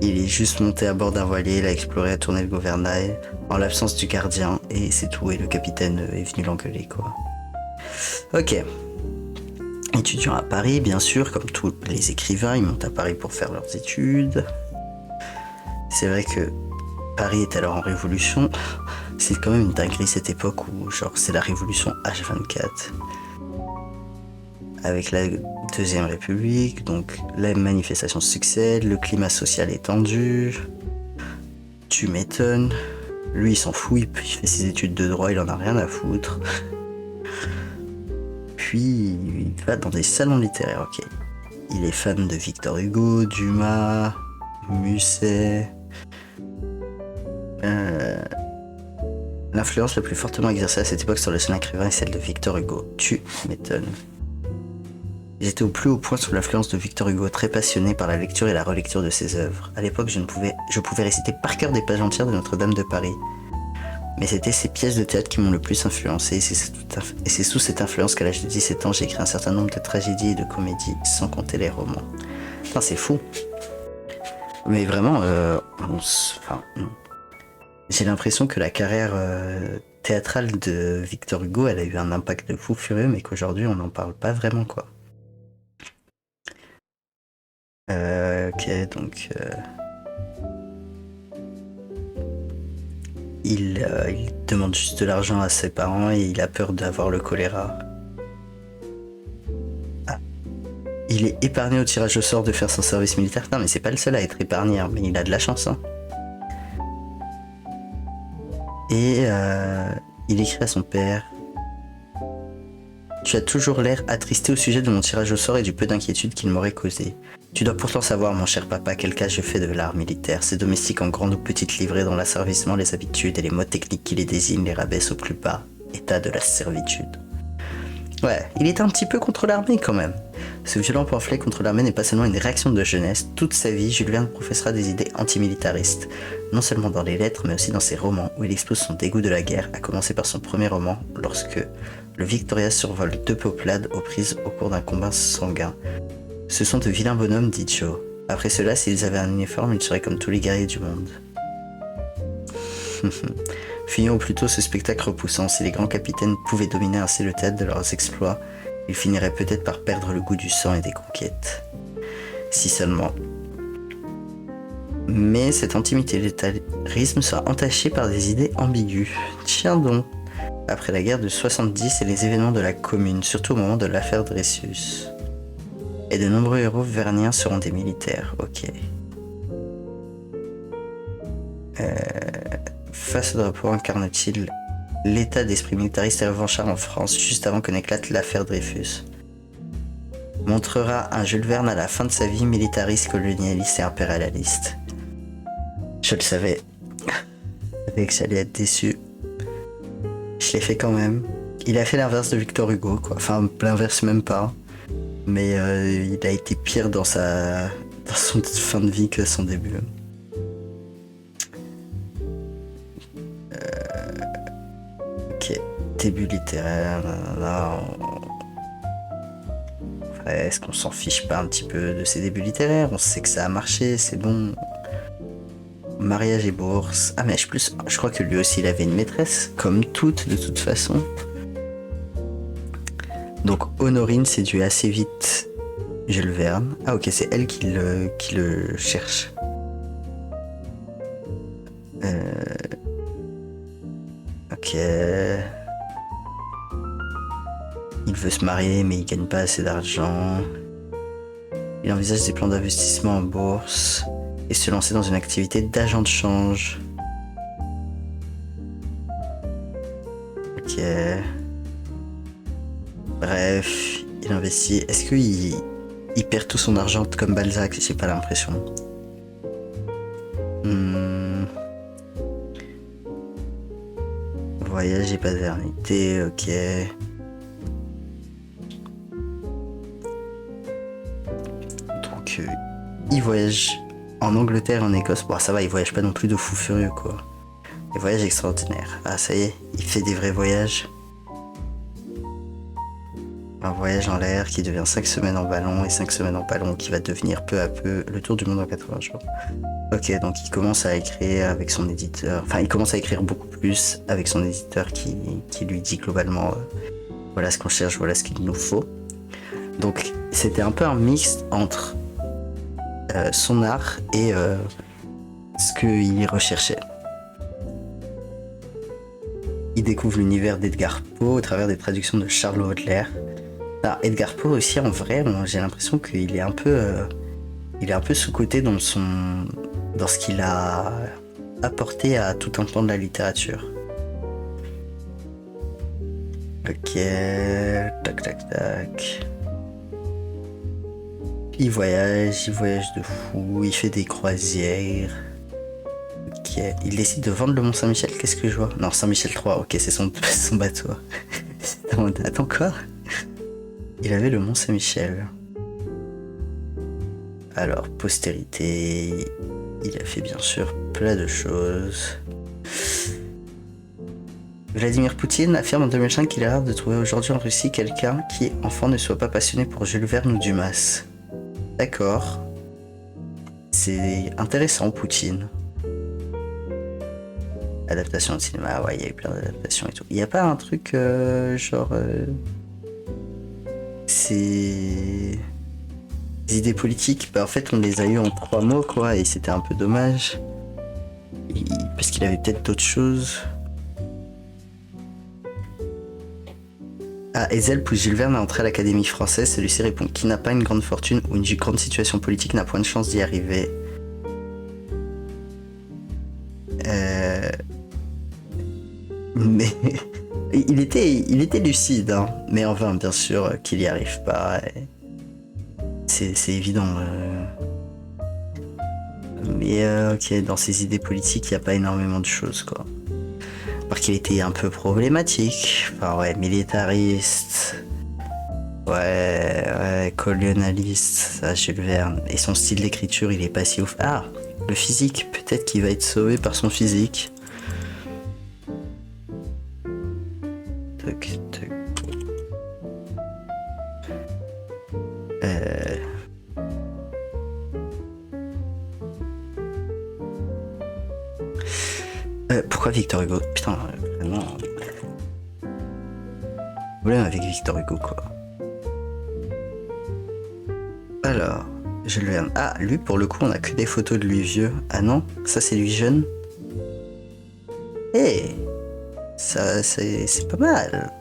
il est juste monté à bord d'un voilier, il a exploré, a tourné le gouvernail en l'absence du gardien et c'est tout. Et le capitaine est venu l'engueuler quoi. Ok. Étudiant à Paris, bien sûr, comme tous les écrivains, ils montent à Paris pour faire leurs études. C'est vrai que Paris est alors en révolution. C'est quand même une dinguerie cette époque où genre c'est la révolution H24. Avec la Deuxième République, donc la manifestation succède, le climat social est tendu. Tu m'étonnes. Lui il s'en fout, il fait ses études de droit, il en a rien à foutre. Puis il va dans des salons littéraires, ok. Il est fan de Victor Hugo, Dumas, Musset. L'influence la plus fortement exercée à cette époque sur le jeune écrivain est celle de Victor Hugo. Tu m'étonnes. J'étais au plus haut point sous l'influence de Victor Hugo, très passionné par la lecture et la relecture de ses œuvres. À l'époque, je pouvais réciter par cœur des pages entières de Notre-Dame de Paris. Mais c'était ces pièces de théâtre qui m'ont le plus influencé, et c'est sous cette influence qu'à l'âge de 17 ans, j'ai écrit un certain nombre de tragédies et de comédies, sans compter les romans. Putain, c'est fou. Mais vraiment, j'ai l'impression que la carrière théâtrale de Victor Hugo, elle a eu un impact de fou furieux, mais qu'aujourd'hui on n'en parle pas vraiment, quoi. Ok, donc il demande juste de l'argent à ses parents et il a peur d'avoir le choléra. Ah. Il est épargné au tirage au sort de faire son service militaire. Non, mais c'est pas le seul à être épargné, hein, mais il a de la chance. Hein. Et il écrit à son père. Tu as toujours l'air attristé au sujet de mon tirage au sort et du peu d'inquiétude qu'il m'aurait causé. Tu dois pourtant savoir, mon cher papa, quel cas je fais de l'art militaire. Ces domestiques en grande ou petite livrée dont l'asservissement, les habitudes et les mots techniques qui les désignent les rabaissent au plus bas état de la servitude. Ouais, il est un petit peu contre l'armée quand même. Ce violent pamphlet contre l'armée n'est pas seulement une réaction de jeunesse. Toute sa vie, Jules Verne professera des idées antimilitaristes. Non seulement dans les lettres, mais aussi dans ses romans, où il expose son dégoût de la guerre, à commencer par son premier roman, lorsque le Victoria survole 2 peuplades aux prises au cours d'un combat sanguin. Ce sont de vilains bonhommes, dit Joe. Après cela, s'ils avaient un uniforme, ils seraient comme tous les guerriers du monde. Fuyons plutôt ce spectacle repoussant. Si les grands capitaines pouvaient dominer ainsi le théâtre de leurs exploits, ils finiraient peut-être par perdre le goût du sang et des conquêtes. Si seulement. Mais cet antimilitarisme sera entaché par des idées ambiguës. Tiens donc. Après la guerre de 70 et les événements de la Commune, surtout au moment de l'affaire Dreyfus. Et de nombreux héros verniens seront des militaires, ok. Face au drapeau incarne-t-il l'état d'esprit militariste et revanchard en France, juste avant que n'éclate l'affaire Dreyfus. Montrera un Jules Verne à la fin de sa vie militariste, colonialiste et impérialiste. Je le savais. Je savais que j'allais être déçu. Je l'ai fait quand même. Il a fait l'inverse de Victor Hugo, quoi. Enfin, l'inverse même pas. Mais il a été pire dans son fin de vie que son début. Ok, début littéraire. Là, est-ce qu'on s'en fiche pas un petit peu de ses débuts littéraires? On sait que ça a marché, c'est bon. Mariage et bourse. Ah mais je crois que lui aussi il avait une maîtresse, comme toutes de toute façon. Donc Honorine séduit assez vite Jules Verne. Ah ok, c'est elle qui le cherche. Ok. Il veut se marier mais il gagne pas assez d'argent. Il envisage des plans d'investissement en bourse et se lancer dans une activité d'agent de change. Ok. Bref, il investit. Est-ce qu'il perd tout son argent comme Balzac? J'ai pas l'impression. Voyage et paternité, ok. Donc, il voyage en Angleterre et en Écosse. Bon, ça va, il voyage pas non plus de fou furieux, quoi. Des voyages extraordinaires. Ah, ça y est, il fait des vrais voyages. Un voyage en l'air qui devient 5 semaines en ballon et 5 semaines en ballon qui va devenir peu à peu le tour du monde en 80 jours. Ok, donc il commence à écrire avec son éditeur. Enfin, il commence à écrire beaucoup plus avec son éditeur qui lui dit globalement voilà ce qu'on cherche, voilà ce qu'il nous faut. Donc c'était un peu un mix entre son art et ce qu'il recherchait. Il découvre l'univers d'Edgar Poe au travers des traductions de Charles Baudelaire. Alors, Edgar Poe aussi, en vrai, j'ai l'impression qu'il est un peu sous-coté dans ce qu'il a apporté à tout un pan de la littérature. Ok, tac tac tac. Il voyage de fou, il fait des croisières. Ok, il décide de vendre le Mont Saint-Michel, qu'est-ce que je vois? Non, Saint-Michel 3, ok, c'est son bateau. Attends quoi? Il avait le Mont Saint-Michel. Alors, postérité, il a fait bien sûr plein de choses. Vladimir Poutine affirme en 2005 qu'il est rare de trouver aujourd'hui en Russie quelqu'un qui, enfant, ne soit pas passionné pour Jules Verne ou Dumas. D'accord. C'est intéressant, Poutine. Adaptation au cinéma, ouais, il y a eu plein d'adaptations et tout. Il n'y a pas un truc genre. C'est. Les idées politiques, bah en fait, on les a eu en 3 mots, quoi, et c'était un peu dommage. Parce qu'il avait peut-être d'autres choses. Ah, Ezel pousse Jules Verne à entrer à l'Académie française. Celui-ci répond: qui n'a pas une grande fortune ou une grande situation politique n'a point de chance d'y arriver. Mais il était lucide, hein. Mais enfin, bien sûr, qu'il y arrive pas. C'est évident. Mais ok, dans ses idées politiques, il n'y a pas énormément de choses, quoi. Parce qu'il était un peu problématique. Enfin, ouais, militariste. Ouais, colonialiste, ça, Jules Verne. Et son style d'écriture, il est pas si ouf. Ah, le physique, peut-être qu'il va être sauvé par son physique. Toc, toc. Pourquoi Victor Hugo? Putain, vraiment. Problème avec Victor Hugo, quoi. Alors, Jules Verne. Ah, lui, pour le coup, on a que des photos de lui vieux. Ah non, ça c'est lui jeune. Eh, ça c'est pas mal.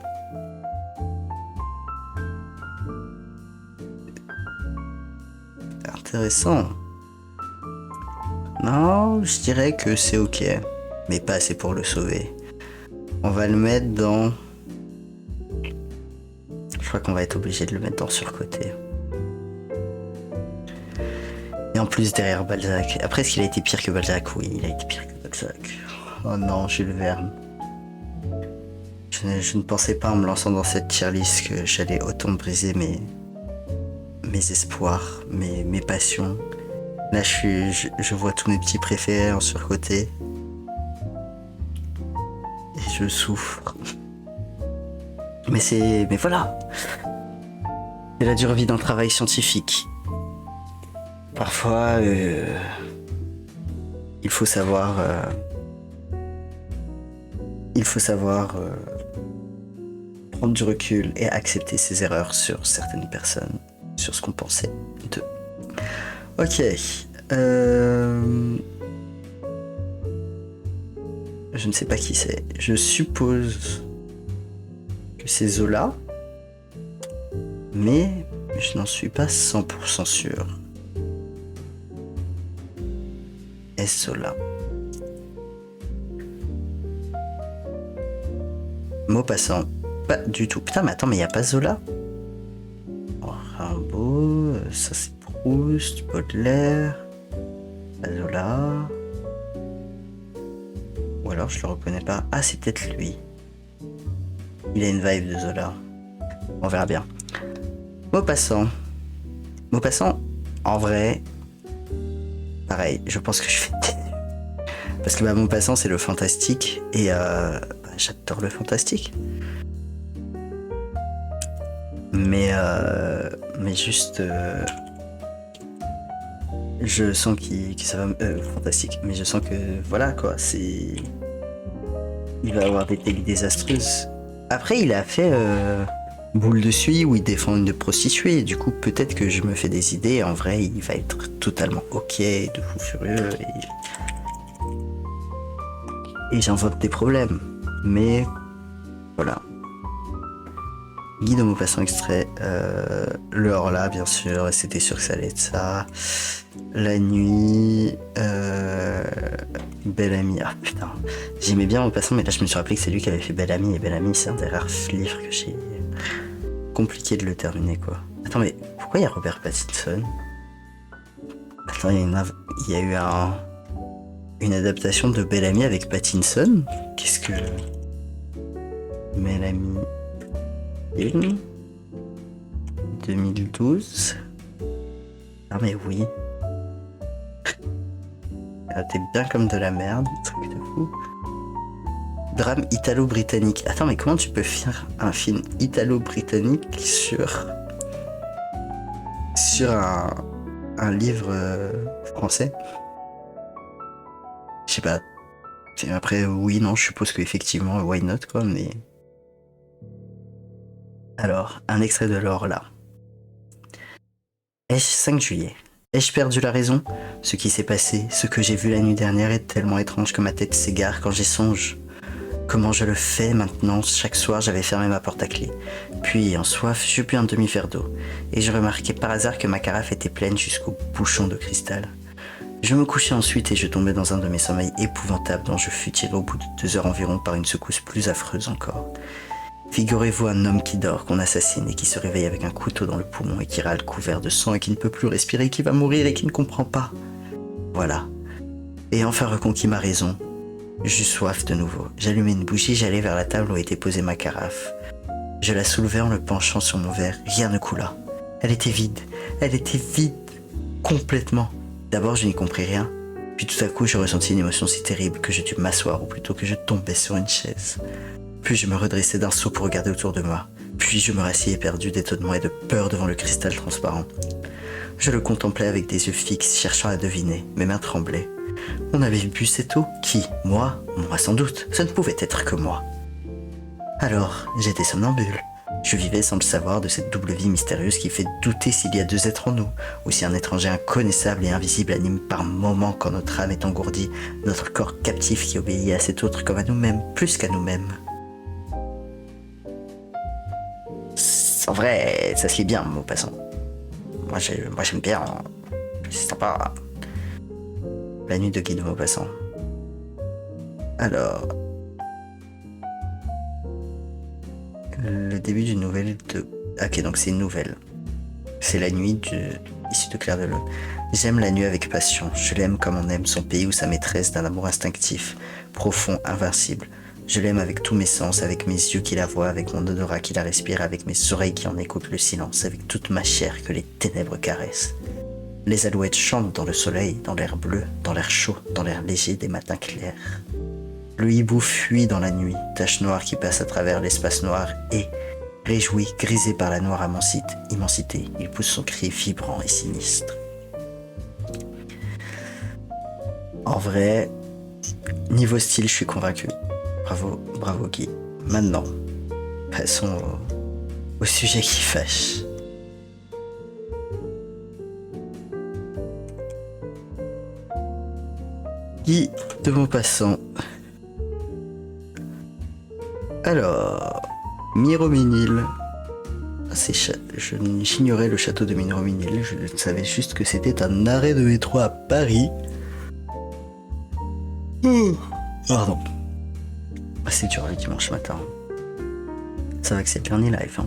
Intéressant. Non, je dirais que c'est ok, mais pas assez pour le sauver. On va le mettre dans... Je crois qu'on va être obligé de le mettre dans surcoté. Et en plus derrière Balzac. Après, est-ce qu'il a été pire que Balzac? Oui, il a été pire que Balzac. Oh non, Jules Verne. Je ne pensais pas en me lançant dans cette tier list que j'allais autant briser mes espoirs, mes passions. Là, je vois tous mes petits préférés en surcoté. Et je souffre. Mais voilà. C'est la dure vie d'un travail scientifique. Parfois, il faut savoir... prendre du recul et accepter ses erreurs sur certaines personnes, sur ce qu'on pensait d'eux. Ok. Je ne sais pas qui c'est. Je suppose que c'est Zola, mais je n'en suis pas 100% sûr. Est-ce Zola? Maupassant. Pas du tout. Putain, mais attends, mais y a pas Zola? Oh, Rimbaud, ça c'est Proust, Baudelaire, pas Zola. Ou alors je le reconnais pas. Ah, c'est peut-être lui. Il a une vibe de Zola. On verra bien. Maupassant. Maupassant, en vrai, pareil, je pense que je fais... Parce que Maupassant, c'est le fantastique. Et j'adore le fantastique. Mais juste... je sens qu'il ça va... fantastique. Mais je sens que... Voilà, quoi, c'est... Il va avoir des techniques désastreuses. Après, il a fait... Boule de suie où il défend une prostituée. Du coup, peut-être que je me fais des idées. En vrai, il va être totalement ok, de fou furieux. Et j'invente des problèmes. Mais voilà. Guy de Maupassant extrait. Le Horla, bien sûr. Et c'était sûr que ça allait être ça. La nuit. Belle Amie. Ah putain. J'aimais bien Maupassant, mais là je me suis rappelé que c'est lui qui avait fait Belle Amie. Et Belle Amie, c'est un des rares livres que j'ai... compliqué de le terminer, quoi. Attends, mais pourquoi il y a Robert Pattinson? Attends, il y a eu une adaptation de Belle Amie avec Pattinson. Qu'est-ce que... Belle Amie... Film 2012. Ah mais oui. Ah, t'es bien comme de la merde, truc de fou. Drame italo-britannique. Attends, mais comment tu peux faire un film italo-britannique sur un livre français? Je sais pas. Et après, oui, non, je suppose qu'effectivement, why not, quoi, mais... Alors, un extrait de l'or, là. Ai-je 5 juillet? Ai-je perdu la raison? Ce qui s'est passé, ce que j'ai vu la nuit dernière est tellement étrange que ma tête s'égare quand j'y songe. Comment je le fais maintenant? Chaque soir, j'avais fermé ma porte à clé. Puis, en soif, je bu un demi-verre d'eau. Et je remarquai par hasard que ma carafe était pleine jusqu'au bouchon de cristal. Je me couchai ensuite et je tombais dans un de mes sommeils épouvantables dont je fus tiré au bout de 2 heures environ par une secousse plus affreuse encore. Figurez-vous un homme qui dort, qu'on assassine et qui se réveille avec un couteau dans le poumon et qui râle couvert de sang et qui ne peut plus respirer, qui va mourir et qui ne comprend pas. Voilà. Et enfin reconquis ma raison. J'eus soif de nouveau. J'allumai une bougie, j'allai vers la table où était posée ma carafe. Je la soulevai en le penchant sur mon verre. Rien ne coula. Elle était vide. Elle était vide. Complètement. D'abord, je n'y compris rien. Puis tout à coup, je ressentis une émotion si terrible que je dus m'asseoir ou plutôt que je tombais sur une chaise. Puis je me redressai d'un saut pour regarder autour de moi. Puis je me rassis éperdu d'étonnement et de peur devant le cristal transparent. Je le contemplais avec des yeux fixes, cherchant à deviner. Mes mains tremblaient. On avait bu cette eau? Qui? Moi? Moi sans doute. Ce ne pouvait être que moi. Alors, j'étais somnambule. Je vivais sans le savoir de cette double vie mystérieuse qui fait douter s'il y a 2 êtres en nous, ou si un étranger inconnaissable et invisible anime par moments quand notre âme est engourdie, notre corps captif qui obéit à cet autre comme à nous-mêmes, plus qu'à nous-mêmes. En vrai, ça se lit bien, mot passant. Moi j'aime bien. C'est sympa. La nuit de Guy de Maupassant. Alors... Le début d'une nouvelle de... Ok, donc c'est une nouvelle. C'est la nuit issue de Clair de Lune. J'aime la nuit avec passion. Je l'aime comme on aime son pays ou sa maîtresse d'un amour instinctif, profond, invincible. Je l'aime avec tous mes sens, avec mes yeux qui la voient, avec mon odorat qui la respire, avec mes oreilles qui en écoutent le silence, avec toute ma chair que les ténèbres caressent. Les alouettes chantent dans le soleil, dans l'air bleu, dans l'air chaud, dans l'air léger des matins clairs. Le hibou fuit dans la nuit, tache noire qui passe à travers l'espace noir et, réjoui, grisé par la noire immensité, il pousse son cri vibrant et sinistre. En vrai, niveau style, je suis convaincu. Bravo Guy. Maintenant, passons au sujet qui fâche. Guy de Maupassant. Alors, Miroménil. J'ignorais le château de Miroménil, je savais juste que c'était un arrêt de métro à Paris. Pardon. C'est dur le dimanche matin. Ça va que c'est le dernier live.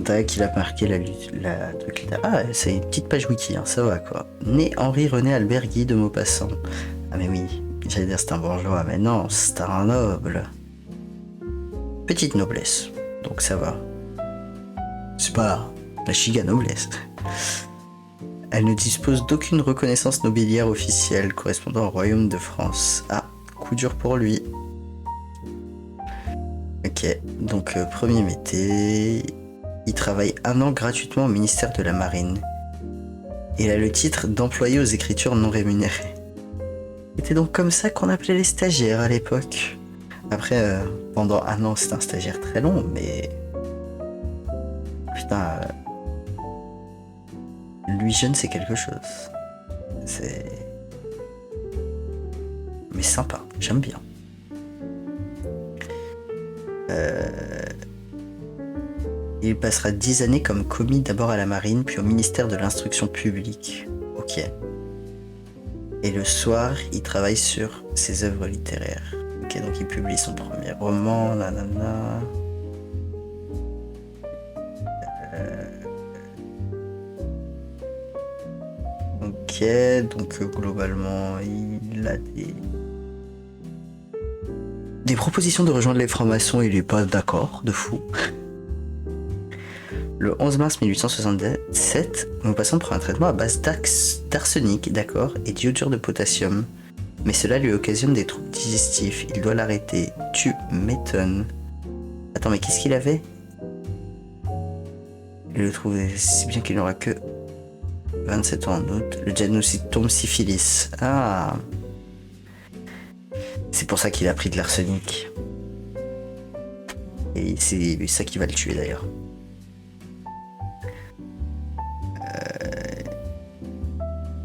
Tac, il a marqué la truc là. Ah, c'est une petite page wiki, ça va quoi. Né Henri-René Albert Guy de Maupassant. Ah mais oui, j'allais dire c'est un bourgeois, mais non, c'est un noble. Petite noblesse, donc ça va. C'est pas la chiga noblesse. Elle ne dispose d'aucune reconnaissance nobiliaire officielle correspondant au royaume de France. Ah, coup dur pour lui. Ok, donc premier métier... Il travaille 1 an gratuitement au ministère de la Marine. Il a le titre d'employé aux écritures non rémunérées. C'était donc comme ça qu'on appelait les stagiaires à l'époque. Après, pendant 1 an, c'était un stagiaire très long, mais... Putain... Lui jeune, c'est quelque chose. C'est... Mais sympa, j'aime bien. Il passera 10 années comme commis d'abord à la marine, puis au ministère de l'instruction publique. Ok. Et le soir, il travaille sur ses œuvres littéraires. Ok, donc il publie son premier roman, nanana. Ok, donc globalement, il a des propositions de rejoindre les francs-maçons, il est pas d'accord, de fou. Le 11 mars 1867, Maupassant prend un traitement à base d'arsenic, d'accord, et d'iodure de potassium. Mais cela lui occasionne des troubles digestifs. Il doit l'arrêter. Tu m'étonnes. Attends, mais qu'est-ce qu'il avait? Il le trouvait si bien qu'il n'aura que 27 ans en août. Le diagnostic tombe syphilis. Ah. C'est pour ça qu'il a pris de l'arsenic. Et c'est ça qui va le tuer d'ailleurs.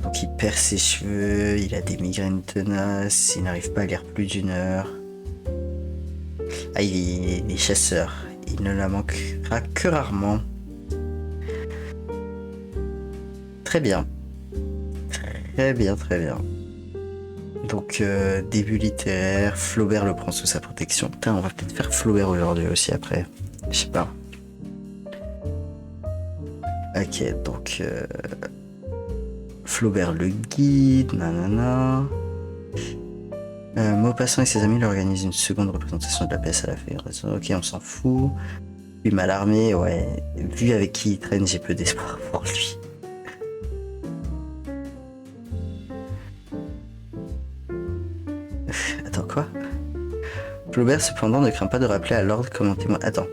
Donc il perd ses cheveux, il a des migraines tenaces, il n'arrive pas à lire plus d'1 heure. Ah, il est chasseur. Il ne la manquera que rarement. Très bien. Très bien, très bien. Donc, début littéraire, Flaubert le prend sous sa protection. Putain, on va peut-être faire Flaubert aujourd'hui aussi après. Je sais pas. Ok, donc... Flaubert le guide, nanana... Maupassant et ses amis lui organisent une seconde représentation de la pièce à la fin. Ok, on s'en fout. Lui, Mallarmé, ouais. Vu avec qui il traîne, j'ai peu d'espoir pour lui. Attends, quoi? Flaubert, cependant, ne craint pas de rappeler à l'ordre comme un témoin. Attends.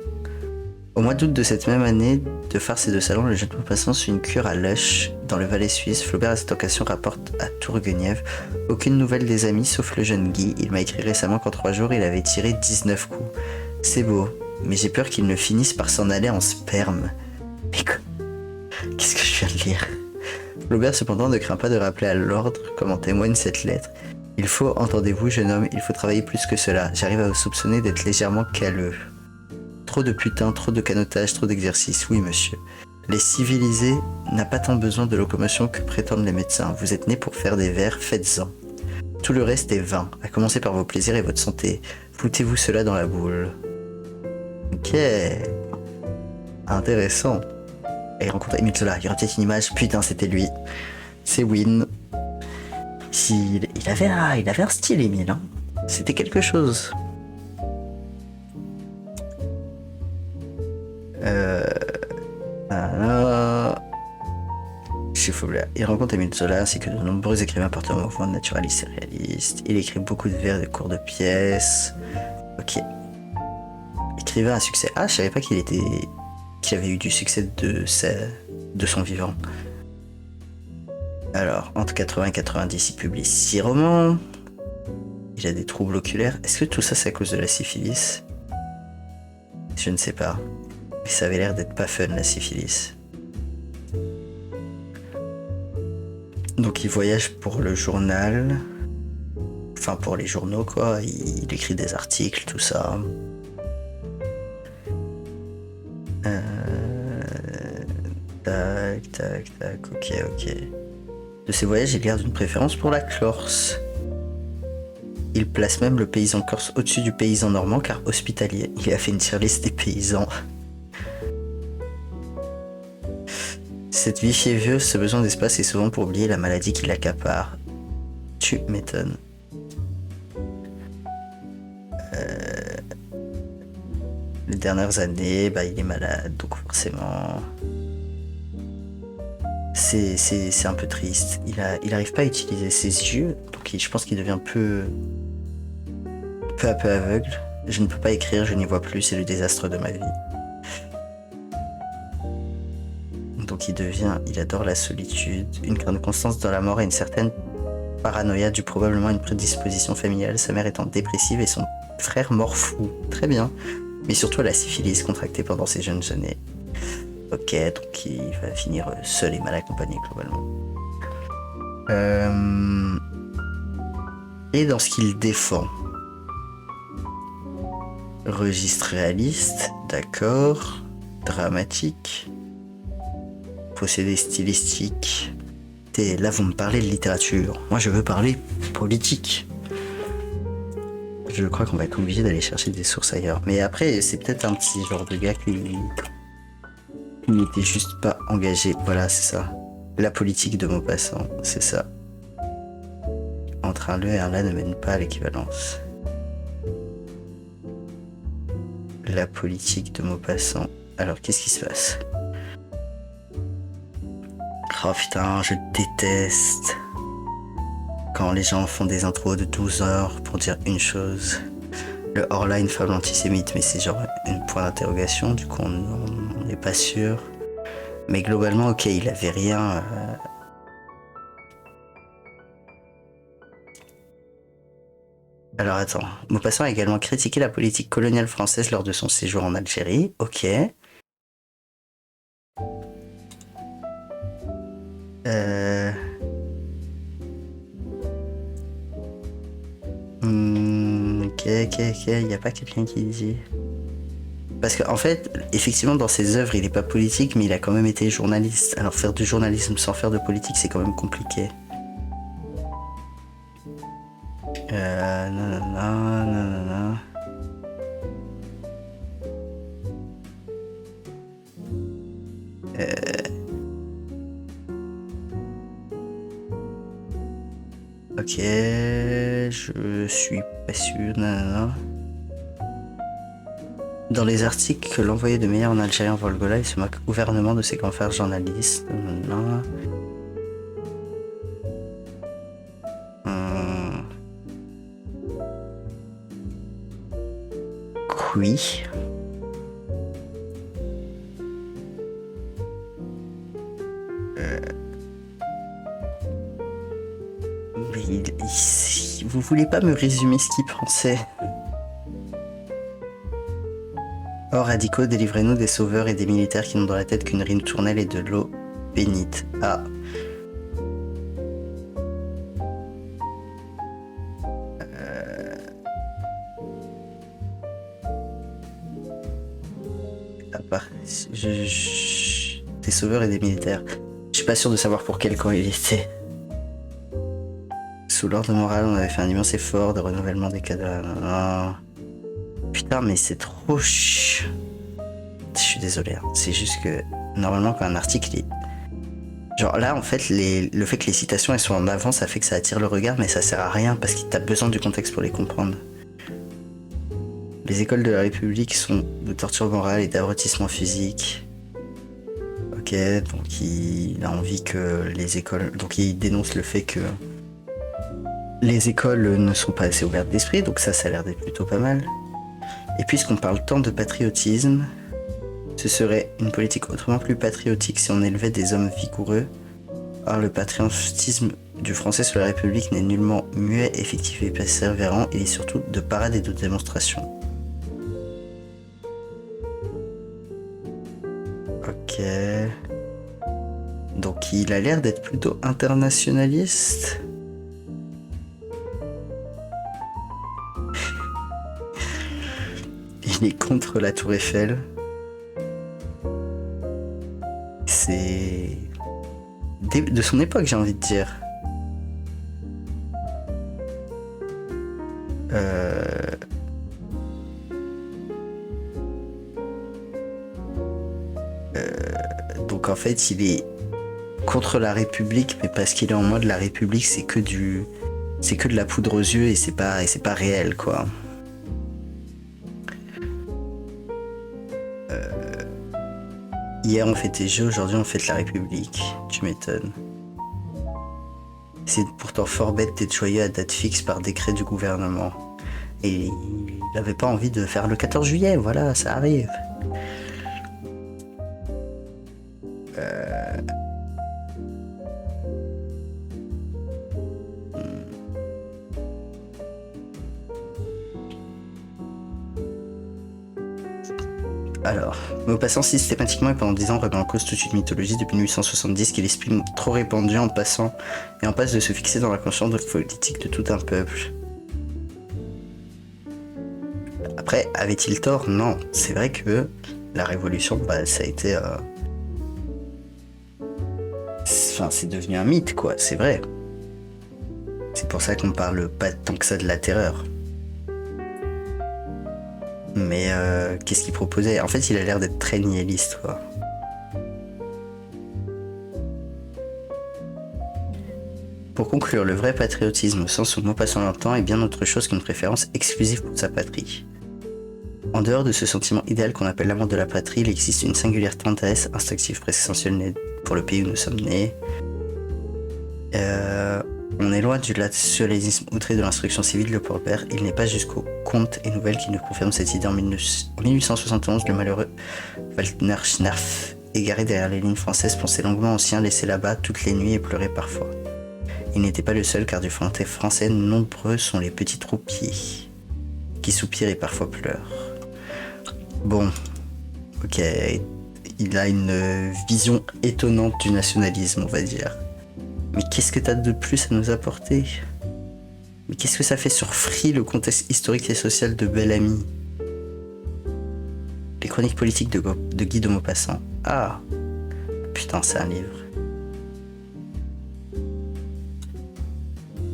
Au mois d'août de cette même année, de farce et de salon, le jeune Maupassant suit une cure à Loesch, dans le Valais suisse. Flaubert, à cette occasion, rapporte à Tourguenieff aucune nouvelle des amis, sauf le jeune Guy. Il m'a écrit récemment qu'en 3 jours, il avait tiré 19 coups. C'est beau, mais j'ai peur qu'il ne finisse par s'en aller en sperme. Mais quoi? Qu'est-ce que je viens de lire? Flaubert, cependant, ne craint pas de rappeler à l'ordre, comme en témoigne cette lettre. Il faut, entendez-vous, jeune homme, il faut travailler plus que cela. J'arrive à vous soupçonner d'être légèrement calleux. Trop de putain, trop de canotage, trop d'exercice, oui monsieur. Les civilisés n'a pas tant besoin de locomotion que prétendent les médecins. Vous êtes nés pour faire des vers, faites-en. Tout le reste est vain, à commencer par vos plaisirs et votre santé. Foutez-vous cela dans la boule. Ok. Intéressant. Et il rencontre Émile Zola. Il y aura peut-être une image. Putain, c'était lui. C'est Win. Il avait un style, Émile. Hein. C'était quelque chose. Chez Flaubert. Il rencontre Émile Zola ainsi que de nombreux écrivains appartenant au mouvement naturaliste et réaliste. Il écrit beaucoup de vers et de cours de pièces. Ok. Écrivain à succès. Ah, je savais pas qu'il avait eu du succès de son vivant. Alors, entre 80 et 90, il publie 6 romans. Il a des troubles oculaires. Est-ce que tout ça, c'est à cause de la syphilis? Je ne sais pas. Mais ça avait l'air d'être pas fun, la syphilis. Donc il voyage pour le journal. Enfin, pour les journaux, quoi. Il écrit des articles, tout ça. Tac, ok. De ses voyages, il garde une préférence pour la Corse. Il place même le paysan corse au-dessus du paysan normand, car hospitalier. Il a fait une tier list des paysans. Cette vie fiévreuse, ce besoin d'espace est souvent pour oublier la maladie qui l'accapare. Tu m'étonnes. Les dernières années, il est malade, donc forcément... C'est un peu triste. Il arrive pas à utiliser ses yeux, donc je pense qu'il devient peu à peu aveugle. Je ne peux pas écrire, je n'y vois plus, c'est le désastre de ma vie. Donc il adore la solitude, une grande constance dans la mort et une certaine paranoïa due probablement à une prédisposition familiale, sa mère étant dépressive et son frère mort fou. Très bien. Mais surtout à la syphilis contractée pendant ses jeunes années. Ok, donc il va finir seul et mal accompagné globalement. Et dans ce qu'il défend, registre réaliste, d'accord, dramatique, procédé stylistique. Et là vous me parlez de littérature, moi je veux parler politique. Je crois qu'on va être obligé d'aller chercher des sources ailleurs. Mais après c'est peut-être un petit genre de gars qui n'était juste pas engagé. Voilà, c'est ça. La politique de Maupassant, c'est ça. Entre un le et un la ne mène pas à l'équivalence. La politique de Maupassant. Alors, qu'est-ce qui se passe? Oh putain, je déteste quand les gens font des intros de 12 heures pour dire une chose. Le hors-line fable antisémite, mais c'est genre un point d'interrogation, du coup on n'est pas sûr. Mais globalement, ok, il avait rien Alors attends, Maupassant a également critiqué la politique coloniale française lors de son séjour en Algérie. Ok. Euh... ok, y a pas quelqu'un qui dit... Parce qu'en fait, effectivement, dans ses œuvres, il est pas politique, mais il a quand même été journaliste. Alors faire du journalisme sans faire de politique, c'est quand même compliqué. Non. Ok, je suis pas sûr. Non. Dans les articles que l'envoyé de Meyer en Algérie en Volgola, il se moque ouvertement de ses confrères journalistes. Non. Oui. Mais vous voulez pas me résumer ce qu'il pensait? Oh radicaux, délivrez-nous des sauveurs et des militaires qui n'ont dans la tête qu'une ritournelle et de l'eau bénite. Ah. Des sauveurs et des militaires. Je suis pas sûr de savoir pour quel camp il était. Sous l'ordre moral, on avait fait un immense effort de renouvellement des cadavres. Putain, mais c'est trop Je suis désolé. Hein. C'est juste que normalement, quand un article est... Genre là, en fait, le fait que les citations elles soient en avant, ça fait que ça attire le regard, mais ça sert à rien parce que t'as besoin du contexte pour les comprendre. Les écoles de la République sont de torture morale et d'abrutissement physique. Ok, donc il a envie que les écoles... Donc il dénonce le fait que les écoles ne sont pas assez ouvertes d'esprit, donc ça a l'air d'être plutôt pas mal. Et puisqu'on parle tant de patriotisme, ce serait une politique autrement plus patriotique si on élevait des hommes vigoureux. Or le patriotisme du français sur la République n'est nullement muet, effectif et persévérant, il est surtout de parade et de démonstration. Ok. Donc il a l'air d'être plutôt internationaliste. Il est contre la Tour Eiffel. C'est... de son époque, j'ai envie de dire. Donc en fait, il est contre la République, mais parce qu'il est en mode la République, c'est que de la poudre aux yeux et c'est pas réel, quoi. Hier on fêtait Jeux, aujourd'hui on fête la République. Tu m'étonnes. C'est pourtant fort bête d'être joyeux à date fixe par décret du gouvernement. Et il n'avait pas envie de faire le 14 juillet, voilà, ça arrive. Alors, Maupassant systématiquement et pendant 10 ans remet en cause toute une mythologie depuis 1870 qui est l'esprit trop répandu en passant et en passe de se fixer dans la conscience politique de tout un peuple. Après, avait-il tort? Non. C'est vrai que la révolution, ça a été... Enfin, c'est devenu un mythe, quoi, c'est vrai. C'est pour ça qu'on parle pas tant que ça de la terreur. Mais qu'est-ce qu'il proposait? En fait, il a l'air d'être très nihiliste, quoi. Pour conclure, le vrai patriotisme, au sens où Maupassant l'entend, est bien autre chose qu'une préférence exclusive pour sa patrie. En dehors de ce sentiment idéal qu'on appelle l'amour de la patrie, il existe une singulière tendresse instinctive presque essentielle pour le pays où nous sommes nés. On est loin du nationalisme outré de l'instruction civile de Paul-Père. Il n'est pas jusqu'aux contes et nouvelles qui nous confirment cette idée. En 1871, le malheureux Waldner Schnarf, égaré derrière les lignes françaises, pensait longuement aux siens laissés là-bas toutes les nuits et pleurait parfois. Il n'était pas le seul, car du fanté français, nombreux sont les petits troupiers qui soupirent et parfois pleurent. Bon, ok, il a une vision étonnante du nationalisme, on va dire. Mais qu'est-ce que t'as de plus à nous apporter? Mais qu'est-ce que ça fait sur Free, le contexte historique et social de Bel-Ami? Les chroniques politiques de Guy de Maupassant. Ah, putain, c'est un livre.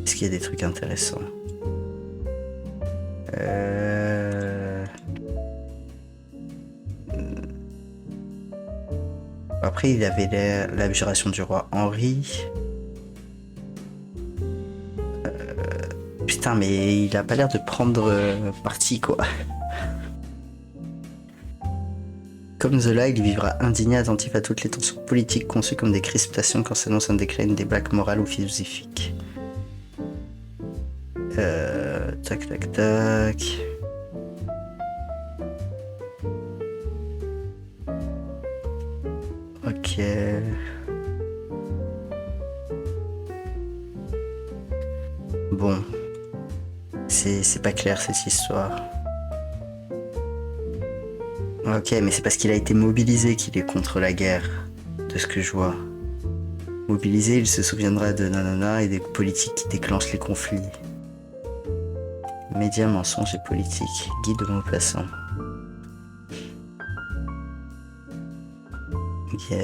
Est-ce qu'il y a des trucs intéressants? Après, il avait l'abjuration du roi Henri. Putain, mais il a pas l'air de prendre parti, quoi. Comme Zola, il vivra indigné, attentif à toutes les tensions politiques conçues comme des crispations quand s'annonce un déclin des blagues morales ou philosophiques. Tac, tac, tac. Ok. Bon. C'est pas clair cette histoire. Ok, mais c'est parce qu'il a été mobilisé qu'il est contre la guerre, de ce que je vois. Mobilisé, il se souviendra de nanana et des politiques qui déclenchent les conflits. Médias, mensonges et politique. Guy de Maupassant. Ok.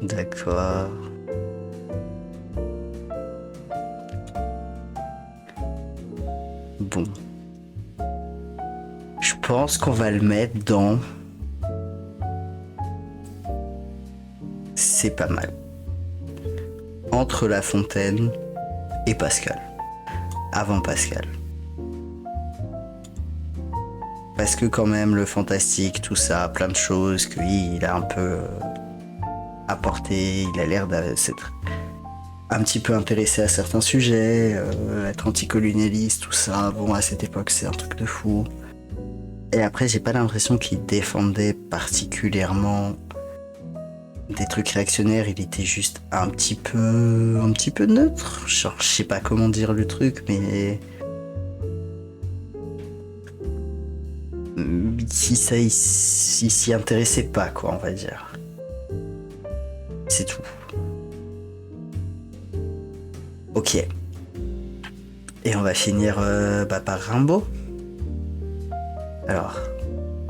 D'accord. Bon. Je pense qu'on va le mettre dans... C'est pas mal. Entre La Fontaine et Pascal. Avant Pascal. Parce que quand même, le fantastique, tout ça, plein de choses, que oui, il a un peu apporté, il a l'air d'être un petit peu intéressé à certains sujets, être anticolonialiste, tout ça, bon, à cette époque, c'est un truc de fou. Et après, j'ai pas l'impression qu'il défendait particulièrement des trucs réactionnaires, il était juste un petit peu neutre. Genre, je sais pas comment dire le truc, mais il s'y intéressait pas, quoi, on va dire. C'est tout. Ok. Et on va finir par Rimbaud. Alors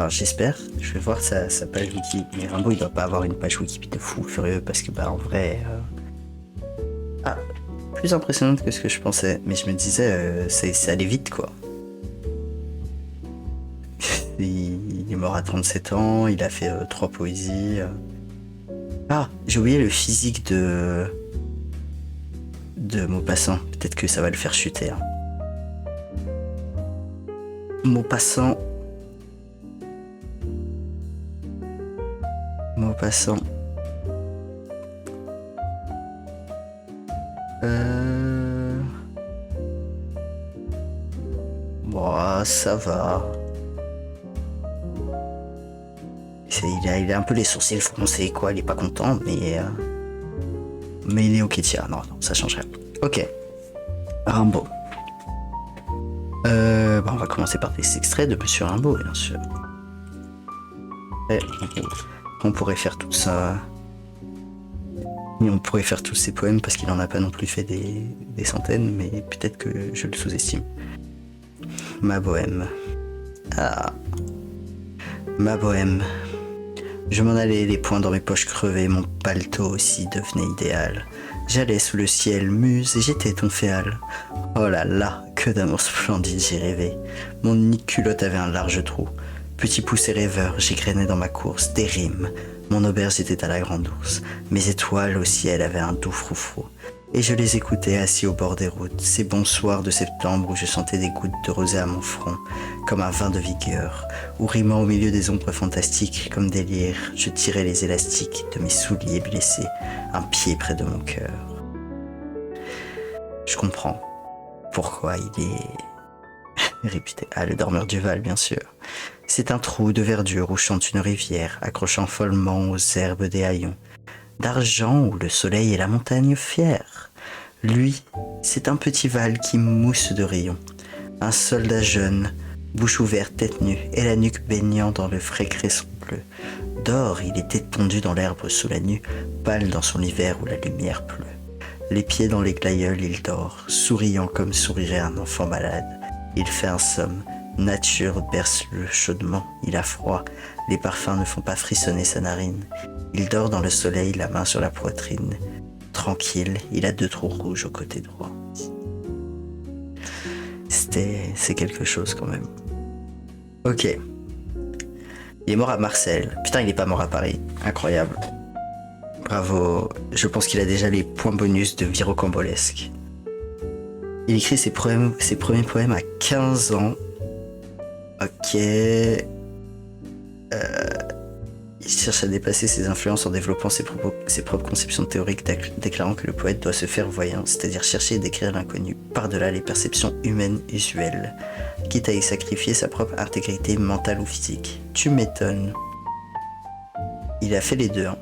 j'espère, je vais voir sa page wiki. Mais Rimbaud, il doit pas avoir une page wiki de fou furieux parce que en vrai... plus impressionnante que ce que je pensais. Mais je me disais, ça allait vite, quoi. Il est mort à 37 ans, il a fait 3 poésies. J'ai oublié le physique de Maupassant. Peut-être que ça va le faire chuter. Hein. Maupassant. Bon, ça va. Il a un peu les sourcils froncés, quoi. Il est pas content, mais il est ok, tiens. Non, ça change rien. Ok. Rimbaud. On va commencer par des extraits de Monsieur Rimbaud, bien sûr. On pourrait faire tout ça. Et on pourrait faire tous ces poèmes parce qu'il en a pas non plus fait des centaines, mais peut-être que je le sous-estime. Ma bohème. Ma bohème. Je m'en allais, les poings dans mes poches crevées, mon paletot aussi devenait idéal. J'allais sous le ciel, muse, et j'étais ton féal. Oh là là, que d'amour splendide j'ai rêvé. Mon unique culotte avait un large trou. Petit poussé rêveur, j'égrenais dans ma course des rimes. Mon auberge était à la grande ours. Mes étoiles au ciel avaient un doux froufrou. Et je les écoutais assis au bord des routes, ces bons soirs de septembre où je sentais des gouttes de rosée à mon front, comme un vin de vigueur, où rimant au milieu des ombres fantastiques, comme des lyres, je tirais les élastiques de mes souliers blessés, un pied près de mon cœur. Je comprends pourquoi il est réputé. Ah, le dormeur du Val, bien sûr. C'est un trou de verdure où chante une rivière, accrochant follement aux herbes des haillons. D'argent où le soleil et la montagne fière. Lui, c'est un petit Val qui mousse de rayons. Un soldat jeune, bouche ouverte, tête nue, et la nuque baignant dans le frais cresson bleu. D'or, il était tendu dans l'herbe sous la nue, pâle dans son hiver où la lumière pleut. Les pieds dans les glaïeuls, il dort, souriant comme sourirait un enfant malade. Il fait un somme, nature berce-le chaudement, il a froid, les parfums ne font pas frissonner sa narine. Il dort dans le soleil, la main sur la poitrine. Tranquille, il a 2 trous rouges au côté droit. C'est quelque chose quand même. Ok. Il est mort à Marseille. Putain, il est pas mort à Paris. Incroyable. Bravo. Je pense qu'il a déjà les points bonus de virocambolesque. Il écrit ses premiers poèmes à 15 ans. Ok. Il cherche à dépasser ses influences en développant ses propres conceptions théoriques, déclarant que le poète doit se faire voyant, c'est-à-dire chercher et décrire l'inconnu par-delà les perceptions humaines usuelles, quitte à y sacrifier sa propre intégrité mentale ou physique. Tu m'étonnes. Il a fait les deux. Hein.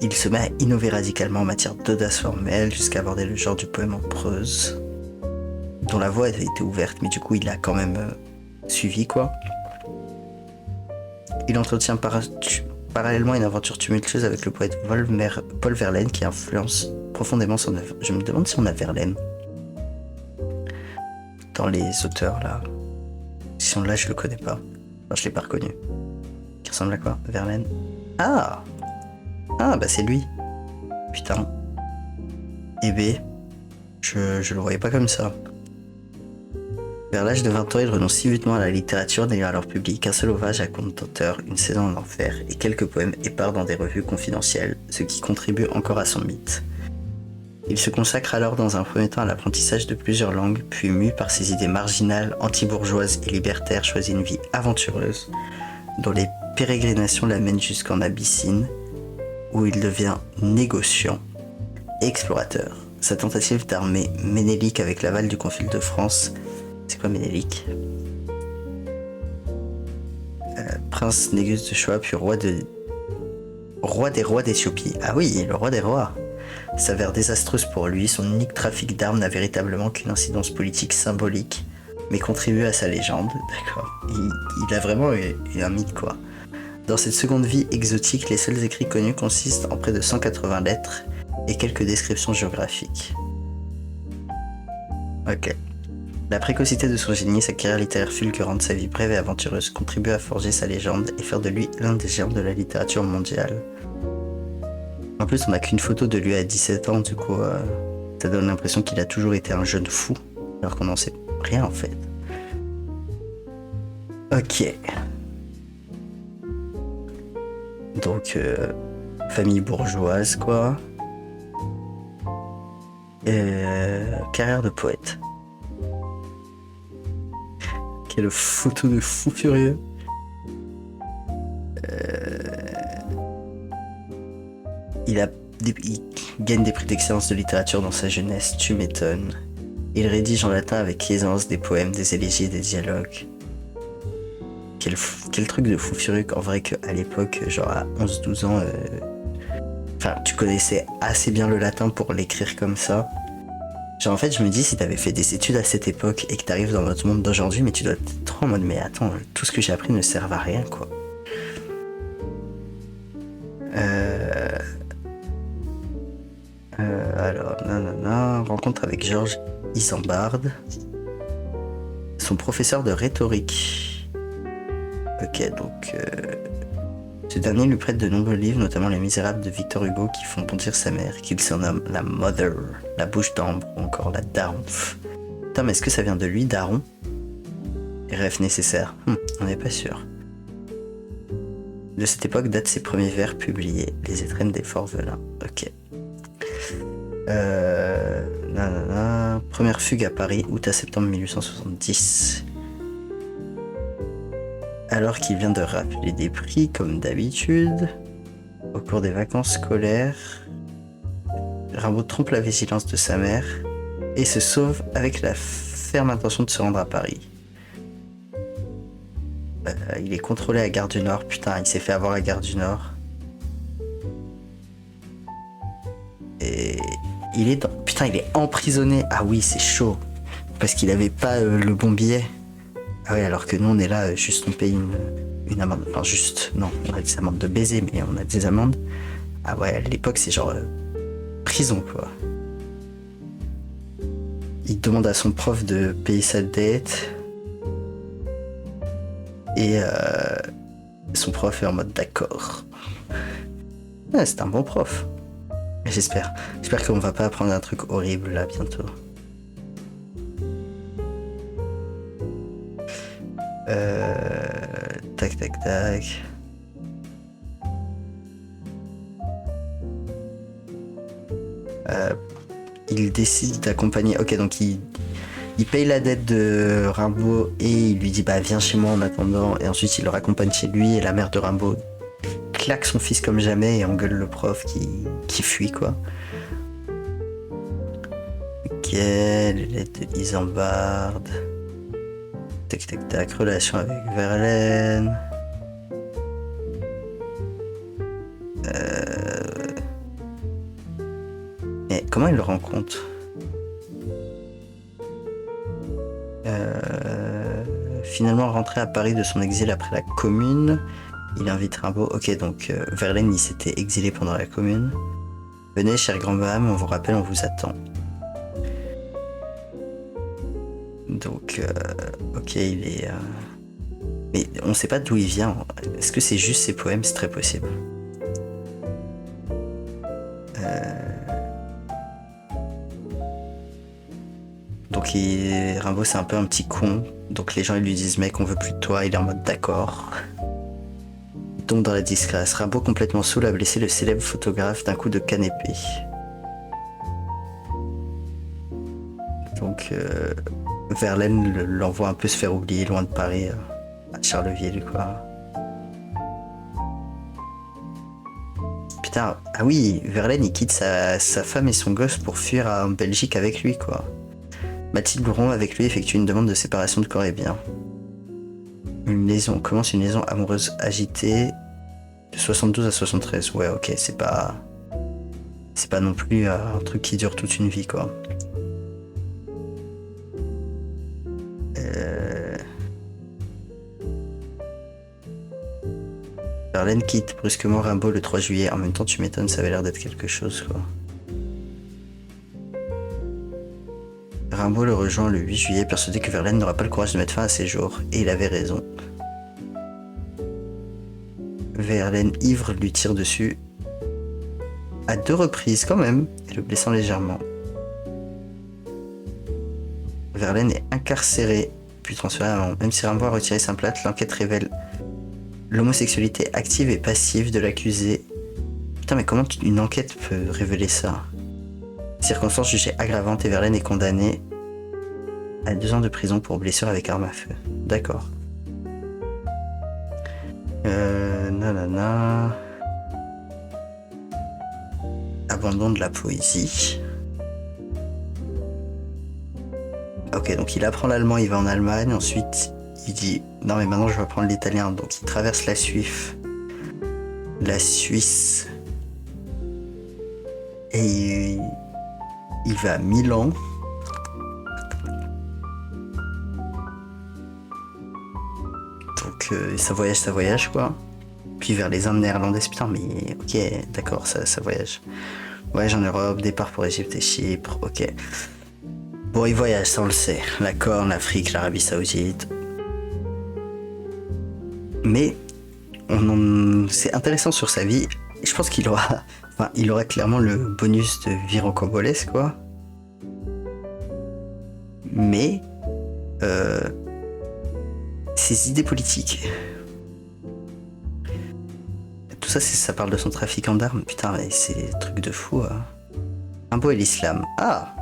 Il se met à innover radicalement en matière d'audace formelle jusqu'à aborder le genre du poème en prose, dont la voie avait été ouverte, mais du coup il a quand même suivi quoi. Il entretient parallèlement une aventure tumultueuse avec le poète Paul Verlaine qui influence profondément son œuvre. Je me demande si on a Verlaine dans les auteurs là. Si on l'a, je le connais pas. Enfin, je l'ai pas reconnu. Qui ressemble à quoi, Verlaine? Ah bah c'est lui. Putain. Eh ben, je le voyais pas comme ça. Vers l'âge de 20 ans, il renonce si vitement à la littérature, n'ayant alors publié qu'un seul ouvrage à compte d'auteur, Une saison en enfer, et quelques poèmes épars dans des revues confidentielles, ce qui contribue encore à son mythe. Il se consacre alors dans un premier temps à l'apprentissage de plusieurs langues, puis mu par ses idées marginales, anti-bourgeoises et libertaires, choisit une vie aventureuse, dont les pérégrinations l'amènent jusqu'en Abyssine, où il devient négociant et explorateur. Sa tentative d'armer Ménélique avec l'aval du conflit de France. C'est quoi Ménélique? Prince Négus de Shoah, puis roi des rois d'Éthiopie. Ah oui, le roi des rois. S'avère désastreuse pour lui, son unique trafic d'armes n'a véritablement qu'une incidence politique symbolique, mais contribue à sa légende. D'accord. Il a vraiment eu un mythe quoi. Dans cette seconde vie exotique, les seuls écrits connus consistent en près de 180 lettres et quelques descriptions géographiques. Ok. La précocité de son génie, sa carrière littéraire fulgurante, sa vie brève et aventureuse contribuent à forger sa légende et faire de lui l'un des géants de la littérature mondiale. En plus, on n'a qu'une photo de lui à 17 ans, du coup, ça donne l'impression qu'il a toujours été un jeune fou, alors qu'on n'en sait rien en fait. Ok. Donc, famille bourgeoise, quoi. Carrière de poète. Quelle photo de fou furieux. Il gagne des prix d'excellence de littérature dans sa jeunesse, tu m'étonnes. Il rédige en latin avec aisance des poèmes, des élégies et des dialogues. Quel truc de fou furieux en vrai qu'à l'époque, genre à 11-12 ans, tu connaissais assez bien le latin pour l'écrire comme ça. Genre en fait je me dis si t'avais fait des études à cette époque et que t'arrives dans notre monde d'aujourd'hui, mais tu dois être trop en mode mais attends, tout ce que j'ai appris ne sert à rien quoi. Alors, rencontre avec Georges Isambard, son professeur de rhétorique. Ok, donc ce dernier lui prête de nombreux livres, notamment Les Misérables de Victor Hugo, qui font bondir sa mère, qu'il surnomme la Mother, la bouche d'ambre, ou encore la Daron. Putain, mais est-ce que ça vient de lui, Daron? Rêve nécessaire. On n'est pas sûr. De cette époque datent ses premiers vers publiés, Les étrennes des Forvelins. Ok. Première fugue à Paris, août à septembre 1870. Alors qu'il vient de rappeler des prix, comme d'habitude, au cours des vacances scolaires, Rimbaud trompe la vigilance de sa mère et se sauve avec la ferme intention de se rendre à Paris. Il est contrôlé à Gare du Nord. Putain, il s'est fait avoir à Gare du Nord. Et il est dans... Putain, il est emprisonné. Ah oui, c'est chaud. Parce qu'il avait pas le bon billet. Ah ouais, alors que nous, on est là, juste on paye une amende. Enfin, juste, non, on a des amendes de baiser, mais on a des amendes. Ah ouais, à l'époque, c'est genre prison, quoi. Il demande à son prof de payer sa dette. Et son prof est en mode d'accord. Ouais, c'est un bon prof. J'espère. J'espère qu'on va pas apprendre un truc horrible là bientôt. Tac tac tac. Il décide d'accompagner. Ok, donc il paye la dette de Rimbaud et il lui dit bah viens chez moi en attendant. Et ensuite il le raccompagne chez lui et la mère de Rimbaud claque son fils comme jamais et engueule le prof qui fuit quoi. Ok, les lettres de Isambard. Tac tac tac, relation avec Verlaine. Mais comment il le rencontre? Finalement rentré à Paris de son exil après la Commune, il invite Rimbaud. Ok, donc Verlaine il s'était exilé pendant la Commune. Venez, cher Grand'Mame, on vous rappelle, on vous attend. Donc, ok, il est... Mais on sait pas d'où il vient. Est-ce que c'est juste ses poèmes? C'est très possible. Donc Rimbaud c'est un peu un petit con. Donc les gens ils lui disent mec on veut plus de toi. Il est en mode d'accord. Il tombe dans la disgrâce. Rimbaud complètement saoul a blessé le célèbre photographe d'un coup de canne épée. Donc Verlaine l'envoie un peu se faire oublier loin de Paris, à Charleville quoi. Putain, ah oui, Verlaine il quitte sa femme et son gosse pour fuir en Belgique avec lui quoi. Mathilde Bouron avec lui effectue une demande de séparation de corps et biens. Commence une liaison amoureuse agitée de 72 à 73. Ouais ok, c'est pas non plus un truc qui dure toute une vie quoi. Verlaine quitte brusquement Rimbaud le 3 juillet. En même temps tu m'étonnes, ça avait l'air d'être quelque chose quoi. Rimbaud le rejoint le 8 juillet, persuadé que Verlaine n'aura pas le courage de mettre fin à ses jours. Et il avait raison. Verlaine, ivre, lui tire dessus à 2 reprises quand même, et le blessant légèrement. Verlaine est incarcéré, puis transféré à Mans. Même si Rimbaud a retiré sa plainte, l'enquête révèle l'homosexualité active et passive de l'accusé. Putain, mais comment une enquête peut révéler ça? Circonstances jugées aggravantes et Verlaine est condamné à 2 ans de prison pour blessure avec arme à feu. D'accord. Nanana. Abandon de la poésie. Ok, donc il apprend l'allemand, il va en Allemagne, ensuite il dit non mais maintenant je vais apprendre l'italien, donc il traverse la Suisse. Et il va à Milan. Donc ça voyage quoi. Puis vers les Indes néerlandaises, putain mais ok, d'accord, ça voyage. Voyage en Europe, départ pour Égypte et Chypre, ok. Bon, il voyage, ça on le sait. La Corne, l'Afrique, l'Arabie Saoudite. Mais c'est intéressant sur sa vie. Je pense qu'il aura... Enfin, il aura clairement le bonus de vie rocambolesque, quoi. Mais... ses idées politiques. Tout ça, ça parle de son trafic d'armes. Putain, mais c'est des trucs de fou. Rimbaud et l'islam. Ah!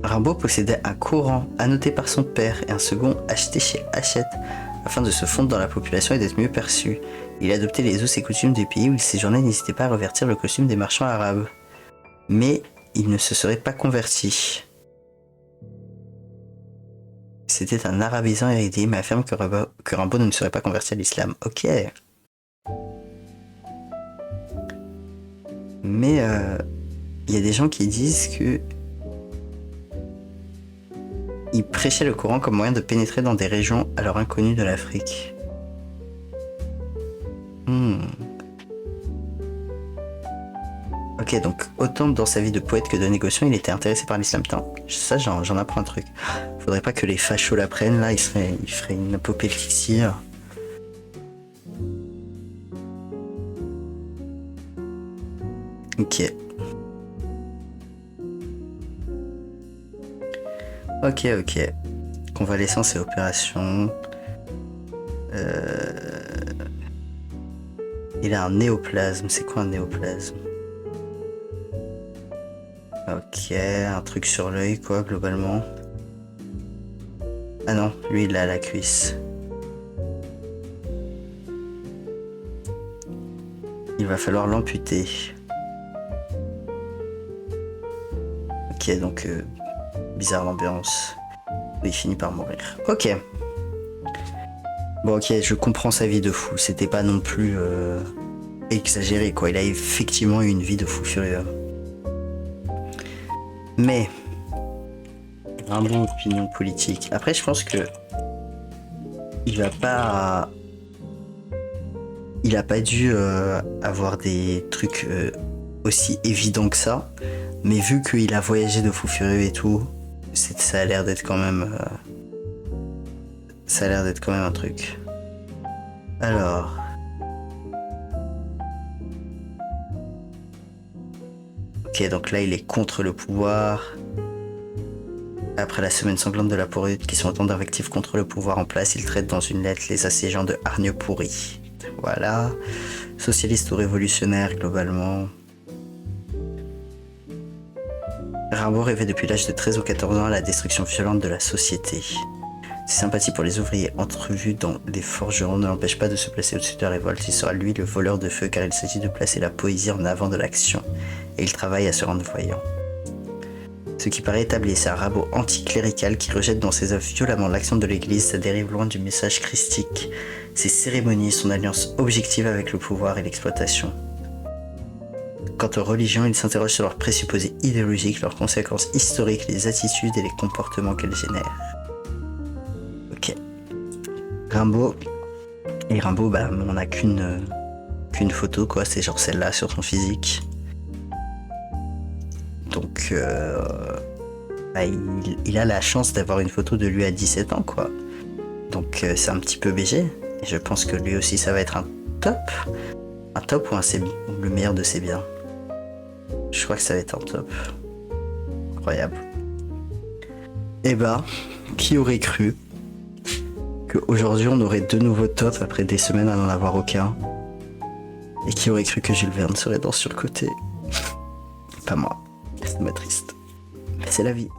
Rimbaud possédait un Coran annoté par son père et un second acheté chez Hachette afin de se fondre dans la population et d'être mieux perçu. Il adoptait les us et coutumes du pays où il séjournait et n'hésitait pas à revêtir le costume des marchands arabes. Mais il ne se serait pas converti. C'était un arabisant érudit, mais affirme que Rimbaud ne serait pas converti à l'islam. Ok. Mais y a des gens qui disent que il prêchait le Coran comme moyen de pénétrer dans des régions alors inconnues de l'Afrique. Ok, donc autant dans sa vie de poète que de négociant, il était intéressé par l'islam. Ça, j'en apprends un truc. Faudrait pas que les fachos l'apprennent, là, il ferait une apoplectie. Ok. Ok. Convalescence et opération. Il a un néoplasme. C'est quoi un néoplasme? Ok, un truc sur l'œil, quoi, globalement. Ah non, lui, il a la cuisse. Il va falloir l'amputer. Ok, donc... bizarre l'ambiance. Il finit par mourir. Ok. Bon, ok, je comprends sa vie de fou. C'était pas non plus exagéré, quoi. Il a effectivement eu une vie de fou furieux. Mais... un bon opinion politique. Après, je pense que... il a pas dû avoir des trucs aussi évidents que ça. Mais vu qu'il a voyagé de fou furieux et tout, ça a l'air d'être quand même... ça a l'air d'être quand même un truc. Alors... ok, donc là, il est contre le pouvoir. Après la semaine sanglante de la Pourrite, qui sont autant d'invectives contre le pouvoir en place, il traite dans une lettre les assiégeants de hargneux pourris. Voilà. Socialiste ou révolutionnaire, globalement. Rimbaud rêvait depuis l'âge de 13 ou 14 ans à la destruction violente de la société. Ses sympathies pour les ouvriers entrevues dans les forgerons ne l'empêchent pas de se placer au-dessus de la révolte. Il sera lui le voleur de feu car il s'agit de placer la poésie en avant de l'action. Et il travaille à se rendre voyant. Ce qui paraît établi, c'est un Rimbaud anticlérical qui rejette dans ses œuvres violemment l'action de l'Église, sa dérive loin du message christique, ses cérémonies, son alliance objective avec le pouvoir et l'exploitation. Quant aux religions, il s'interroge sur leurs présupposés idéologiques, leurs conséquences historiques, les attitudes et les comportements qu'elles génèrent. Ok. Rimbaud. Et Rimbaud, bah, on n'a qu'une photo, quoi. C'est genre celle-là sur son physique. Donc, bah, il a la chance d'avoir une photo de lui à 17 ans, quoi. Donc, c'est un petit peu BG. Et je pense que lui aussi, ça va être un top. Un top ou le meilleur de ses biens. Je crois que ça va être un top. Incroyable. Et bah, qui aurait cru qu'aujourd'hui on aurait deux nouveaux tops après des semaines à n'en avoir aucun. Et qui aurait cru que Jules Verne serait dans Surcoté. Pas moi. Ça m'attriste. Mais c'est la vie.